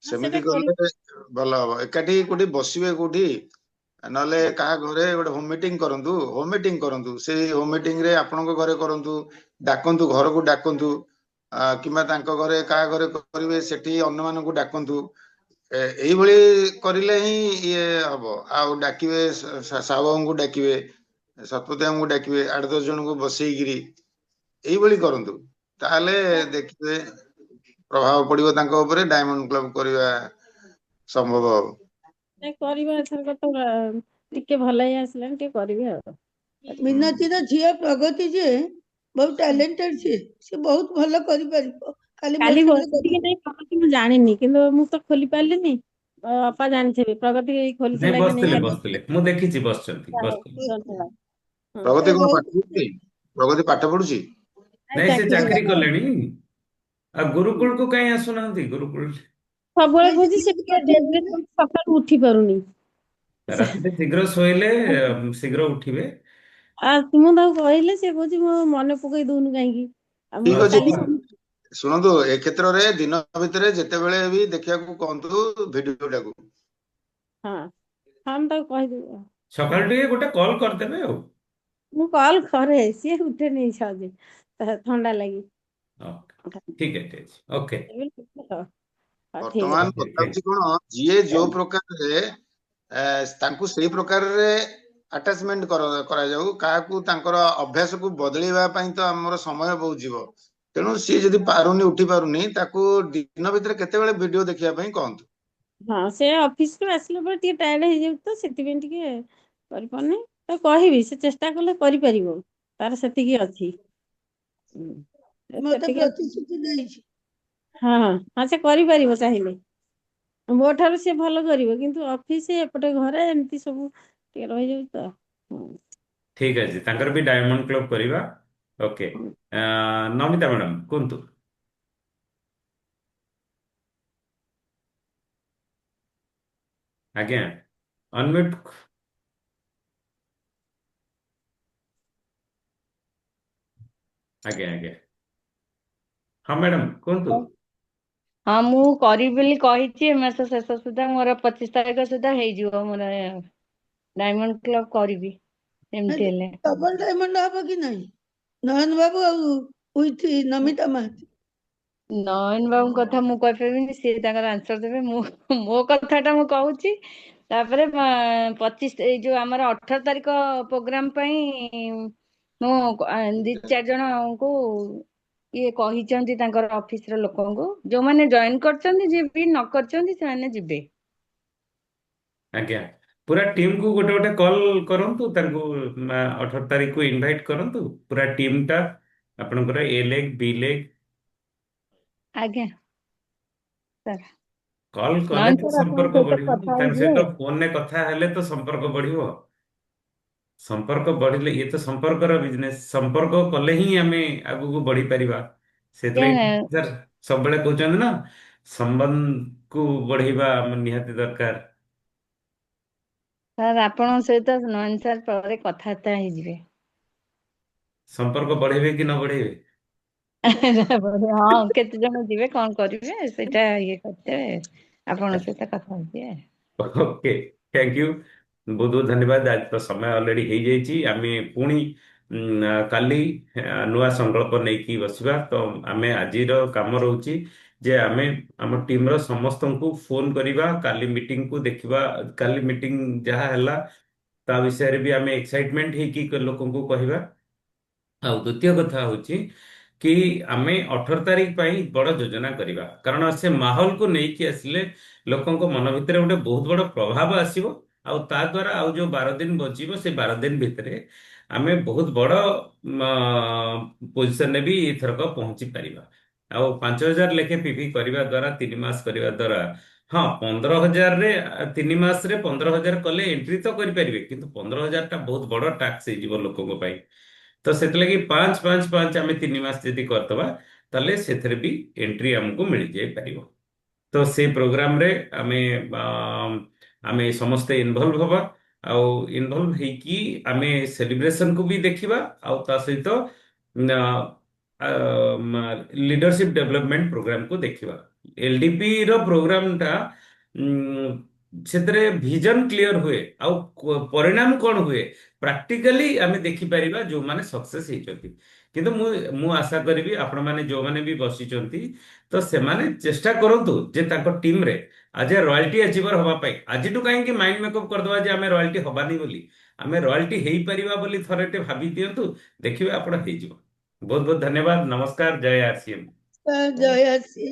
ହଁ ସେଟା ସେମିତି କରି କଲେ ଭଲ ହବ। ଏକାଠି କୋଉଠି ବସିବେ କୋଉଠି, ନହେଲେ କାହା ଘରେ ଗୋଟେ ହୋମ ମିଟିଂ କରନ୍ତୁ। ହୋମ ମିଟିଂ କରନ୍ତୁ, ସେଇ ହୋମ ମିଟିଂ ରେ ଆପଣଙ୍କ ଘରେ କରନ୍ତୁ, ଡାକନ୍ତୁ, ଘରକୁ ଡାକନ୍ତୁ। କିମ୍ବା ତାଙ୍କ ଘରେ କାହା ଘରେ କରିବେ, ସେଠି ଅନ୍ୟମାନଙ୍କୁ ଡାକନ୍ତୁ। ଏଇଭଳି କରିଲେ ହିଁ ଇଏ ହବ। ଆଉ ଡାକିବେ ସାହୁବାବୁଙ୍କୁ ଡାକିବେ, ଶତପଥୀ ବାବୁଙ୍କୁ ଡାକିବେ, 8-10 ଜଣଙ୍କୁ ବସେଇକିରି ଏଇଭଳି କରନ୍ତୁ, ତାହେଲେ ଦେଖିବେ ପ୍ରଭାବ ପଡିବ ତାଙ୍କ ଉପରେ, ଡାଇମଣ୍ଡ କ୍ଲବ କରିବା ସମ୍ଭବ ହବ। କରିବା ଏଥରକ ତ ଟିକେ ଭଲ ହେଇ ଆସିଲାଣି, ଟିକେ କରିବି ଆଉ। ମିନତିର ଝିଅ ପ୍ରଗତି ଯିଏ ବହୁତ ଟ୍ୟାଲେଣ୍ଟେଡ, ସିଏ ବହୁତ ଭଲ କରିପାରିବ। ଖାଲି ମୋ କାଲି ସାଙ୍ଗରେ ବସିଛି କି ନାଇଁ ପ୍ରଗତି ମୁଁ ଜାଣିନି, କିନ୍ତୁ ମୁଁ ତ ଖୋଲି ପାରିଲିନି। ଅପା ଜାଣିଥିବେ, ପ୍ରଗତି ନାଇଁ, ଖୋଲିଥିଲା କି ନାଇଁ ବସିଥିଲେ କାଲି। ବସିଥିଲେ, ମୁଁ ଦେଖିଛି ବସିଛନ୍ତି, ବସିଥିଲେ। ହଁ ପ୍ରଗତି ସେ କଣ ପାଠ ବହୁତ ପଢୁଛି? ପ୍ରଗତି ପାଠ ପଢୁଛି? ନାଇଁ, ସେ ଚାକିରି କଲା। କଲେଣି। ଆଉ ଗୁରୁକୁଳକୁ କାହିଁ ଆସୁନାହାନ୍ତି? ଗୁରୁକୁଳ ସବୁବେଳେ ନାଇଁ କହୁଛି, ସେ ସେଠି ଟିକେ ପାଠ ଡେରିରେ ପଢୁଛି। ସକାଳୁ ଉଠି ପାରୁନି। ରାତିରେ ଶୀଘ୍ର ଶୋଇଲେ ଶୀଘ୍ର ଉଠିବେ। ଆଉ ମୁଁ ତାକୁ କହିଲେ ସେ କହୁଛି, ମୁଁ ମନେ ପକେଇ ଦଉନୁ କାହିଁକି। ଆଉ ମୁଁ ଠିକ ଅଛି, କାଲି ଶୁଣନ୍ତୁ, ଏ କ୍ଷେତ୍ରରେ ଦିନ ଭିତରେ ଯେତେବେଳେ ବି ଦେଖିବାକୁ କହନ୍ତୁ ଭିଡିଓଟାକୁ। ହଁ ହଁ ମୁଁ ତାକୁ କହିଦେବି ଆଉ। ସକାଳୁ ଟିକେ ଗୋଟେ କଲ୍ କରିଦେବେ ଆଉ। ମୁଁ କଲ୍ କରେ, ସିଏ ଉଠେନି ସହଜେ, ଥଣ୍ଡା ଲାଗି। ଓକେ, ଠିକ ଅଛି, ଓକେ। ହଁ ଠିକ ବର୍ତ୍ତମାନ ଅଛି। କଥା ହଉଛି କଣ, ଯିଏ ଯୋଉ ପ୍ରକାରରେ ତାଙ୍କୁ ସେଇ ପ୍ରକାରରେ ଆଟାଚମେଣ୍ଟ କରାଯାଉ। କାହାକୁ ତାଙ୍କର ଅଭ୍ୟାସକୁ ବଦଳେଇବା ପାଇଁ ତ ଆମର ସମୟ ବହୁତ ଯିବ। ତେଣୁ ସିଏ ଯଦି ପାରୁନି, ଉଠି ପାରୁନି, ତାକୁ ଦିନ ଭିତରେ କେତେବେଳେ ଭିଡିଓ ଦେଖିବା ପାଇଁ କହନ୍ତୁ। ହଁ, ସେ ଅଫିସରୁ ଆସିଲା ପରେ ଟିକେ ଟାୟାର୍ଡ ହେଇଯାଉଛି ତ, ସେଥିପାଇଁ ଟିକେ କରିପାରୁନି। ତାକୁ କହିବି, ସେ ଚେଷ୍ଟା କଲେ କରିପାରିବ, ତାର ସେତିକି ଅଛି। ଏତେ ମତେ ଟିକେ ପ୍ରତିଶ୍ରୁତି ଦେଇଛି। ହଁ ହଁ ସେ କରିପାରିବ ଚାହିଁଲେ। ମୋ ଠାରୁ ସେ ଭଲ କରିବ, କିନ୍ତୁ ଅଫିସ ଏପଟେ ଘରେ ଏମିତି ସବୁ ଟିକେ ରହିଯାଉଛି ତ। ହୁଁ। ଠିକ ଅଛି, ତାଙ୍କର ବି ଡାୟମଣ୍ଡ କ୍ଲବ କରିବା। ଓକେ, ନମିତା ମ୍ୟାଡ଼ାମ କୁହନ୍ତୁ। ଆଜ୍ଞା, ଅନମ୍ୟୁଟ। ଆଜ୍ଞା ଆଜ୍ଞା, ହଁ ମ୍ୟାଡ଼ାମ କୁହନ୍ତୁ। ହଁ ମୁଁ କରିବି ବୋଲି କହିଛି, ଏ ମାସ ଶେଷ ସୁଦ୍ଧା ମୋର 25 ତାରିଖ ସୁଦ୍ଧା ହେଇଯିବ ମୋର ଡାଇମଣ୍ଡ କ୍ଲବ କରିବି ଏମିତି ହେଲେ। ଡବଲ ଡାଇମଣ୍ଡ ହବ କି ନାହିଁ? ନୟନ ବାବୁ ଆଉ ଉଇଥି ନମିତା ମହାନ୍ତି। ନୟନ ବାବୁଙ୍କ କଥା ମୁଁ କହିପାରିବିନି, ସିଏ ତାଙ୍କର ଆନ୍ସର ଦେବେ। ମୋ କଥାଟା ମୁଁ କହୁଛି। ତାପରେ 25 ଏଇ ଯୋଉ ଆମର 18 ତାରିଖ ପ୍ରୋଗ୍ରାମ ପାଇଁ ମୁଁ 2-4 ଜଣଙ୍କୁ ଇଏ କହିଛନ୍ତି, ତାଙ୍କର ଅଫିସର ଲୋକଙ୍କୁ, ଯୋଉମାନେ ଜଏନ କରିଛନ୍ତି, ଯିଏ ବି ନ କରିଛନ୍ତି ସେମାନେ ଯିବେ। ଆଜ୍ଞା, ପୁରା ଟିମକୁ ଗୋଟେ ଗୋଟେ କଲ୍ କରନ୍ତୁ, ତାଙ୍କୁ 18 ତାରିଖକୁ ଇନଭାଇଟ୍ କରନ୍ତୁ, ପୁରା ଟିମଟା ଆପଣଙ୍କର ଏ ଲେଗ ବି ଲେଗ। ଆଜ୍ଞା ସାର୍। କଲ୍ କଲେ ନୟନ ତ ସାର୍ ଆପଣଙ୍କ ସମ୍ପର୍କ ସହିତ ବଢିବ, କଥା ତାଙ୍କ ହେଇଯିବେ। ସହିତ ଫୋନରେ କଥା ହେଲେ ତ ସମ୍ପର୍କ ବଢିବ। ସମ୍ପର୍କ ବଢିଲେ, ଇଏ ତ ସମ୍ପର୍କର ବିଜନେସ, ସମ୍ପର୍କ କଲେ ହିଁ ଆମେ ଆଗକୁ ବଢିପାରିବା। ସେଥିଲାଗି ଆଜ୍ଞା ସାର୍ ସବୁବେଳେ କହୁଛନ୍ତି ନା, ସମ୍ବନ୍ଧକୁ ବଢେଇବା ଆମ ନିହାତି ଦରକାର। ସାର୍ ଆପଣଙ୍କ ସହିତ ନୟନ ସାର୍ ପରେ କଥାବାର୍ତ୍ତା ହେଇଯିବେ। ସମ୍ପର୍କ ବଢେଇବେ କି ନ ବଢେଇବେ? ହଁ, କେତେ ଜଣ ଯିବେ, କଣ କରିବେ, ସେଇଟା ଇଏ କରିଦେବେ, ଆପଣଙ୍କ ସହିତ କଥା ହେଇଯିବେ। ଓକେ, ଥ୍ୟାଙ୍କ ୟୁ, ବହୁତ ବହୁତ ଧନ୍ୟବାଦ। ଆଜି ତ ସମୟ ଅଲରେଡି ହେଇଯାଇଛି, ଆମେ ପୁଣି କାଲି ନୂଆ ସଂକଳ୍ପ ନେଇକି ବସିବା। ତ ଆମେ ଆଜିର କାମ ରହୁଛି ଯେ ଆମେ ଆମ ଟିମର ସମସ୍ତଙ୍କୁ ଫୋନ କରିବା, କାଲି ମିଟିଂକୁ ଦେଖିବା, କାଲି ମିଟିଂ ଯାହା ହେଲା ତା ବିଷୟରେ ବି ଆମେ ଏକ୍ସାଇଟମେଣ୍ଟ ହେଇକି ଲୋକଙ୍କୁ କହିବା। ଆଉ ଦ୍ୱିତୀୟ କଥା ହଉଛି କି ଆମେ 18 ତାରିଖ ପାଇଁ ବଡ ଯୋଜନା କରିବା, କାରଣ ସେ ମାହୋଲକୁ ନେଇକି ଆସିଲେ ଲୋକଙ୍କ ମନ ଭିତରେ ଗୋଟେ ବହୁତ ବଡ ପ୍ରଭାବ ଆସିବ। ଆଉ ତା ଦ୍ୱାରା ଆଉ ଯୋଉ 12 ଦିନ ବଞ୍ଚିବ, ସେ 12 ଦିନ ଭିତରେ ଆମେ ବହୁତ ବଡ ପୋଜିସନରେ ବି ଏଥରକ ପହଞ୍ଚି ପାରିବା। ଆଉ 5,000 ଲେଖେ ପିଭି କରିବା ଦ୍ୱାରା 3 ମାସ କରିବା ଦ୍ୱାରା, ହଁ 15,000ରେ 3 ମାସରେ 15,000 କଲେ ଏଣ୍ଟ୍ରି ତ କରିପାରିବେ, କିନ୍ତୁ 15,000ଟା ବହୁତ ବଡ ଟାକ୍ସ ହେଇଯିବ ଲୋକଙ୍କ ପାଇଁ। ତ ସେଥିଲାଗି 5-5-5 ଆମେ 3 ମାସ ଯଦି କରିଦେବା, ତାହେଲେ ସେଥିରେ ବି ଏଣ୍ଟ୍ରି ଆମକୁ ମିଳିଯାଇ ପାରିବ। ତ ସେ ପ୍ରୋଗ୍ରାମରେ ଆମେ ଆମେ ସମସ୍ତେ ଇନଭଲ୍ଭ ହବା। ଆଉ ଇନଭଲ୍ଭ ହେଇକି ଆମେ ସେଲିବ୍ରେସନକୁ ବି ଦେଖିବା, ଆଉ ତା ସହିତ ଲିଡରସିପ ଡେଭଲପମେଣ୍ଟ ପ୍ରୋଗ୍ରାମକୁ ଦେଖିବା। ଏଲଡିପି ର ପ୍ରୋଗ୍ରାମଟା ସେଥିରେ ଭିଜନ କ୍ଲିୟର ହୁଏ, ଆଉ ପରିଣାମ କଣ ହୁଏ ପ୍ରାକ୍ଟିକାଲି ଆମେ ଦେଖିପାରିବା ଯୋଉମାନେ ସକ୍ସେସ୍ ହେଇଛନ୍ତି। କିନ୍ତୁ ମୁଁ ଆଶା କରିବି ଆପଣମାନେ ଯୋଉମାନେ ବି ବସିଛନ୍ତି, ତ ସେମାନେ ଚେଷ୍ଟା କରନ୍ତୁ ଯେ ତାଙ୍କ ଟିମରେ ଆଜି ରୟାଲ୍ଟି ଆଚିଭର ହବା ପାଇଁ, ଆଜିଠୁ କାହିଁକି ମାଇଣ୍ଡ ମେକଅପ୍ କରିଦେବା ଯେ ଆମେ ରୟାଲ୍ଟି ହବାନି ବୋଲି। ଆମେ ରୟାଲ୍ଟି ହେଇପାରିବା ବୋଲି ଥରେ ଟେ ଭାବି ଦିଅନ୍ତୁ, ଦେଖିବେ ଆପଣ ହେଇଯିବ। ବହୁତ ବହୁତ ଧନ୍ୟବାଦ, ନମସ୍କାର, ଜୟ ଆରସିଏମ। ଜୟ ଆସି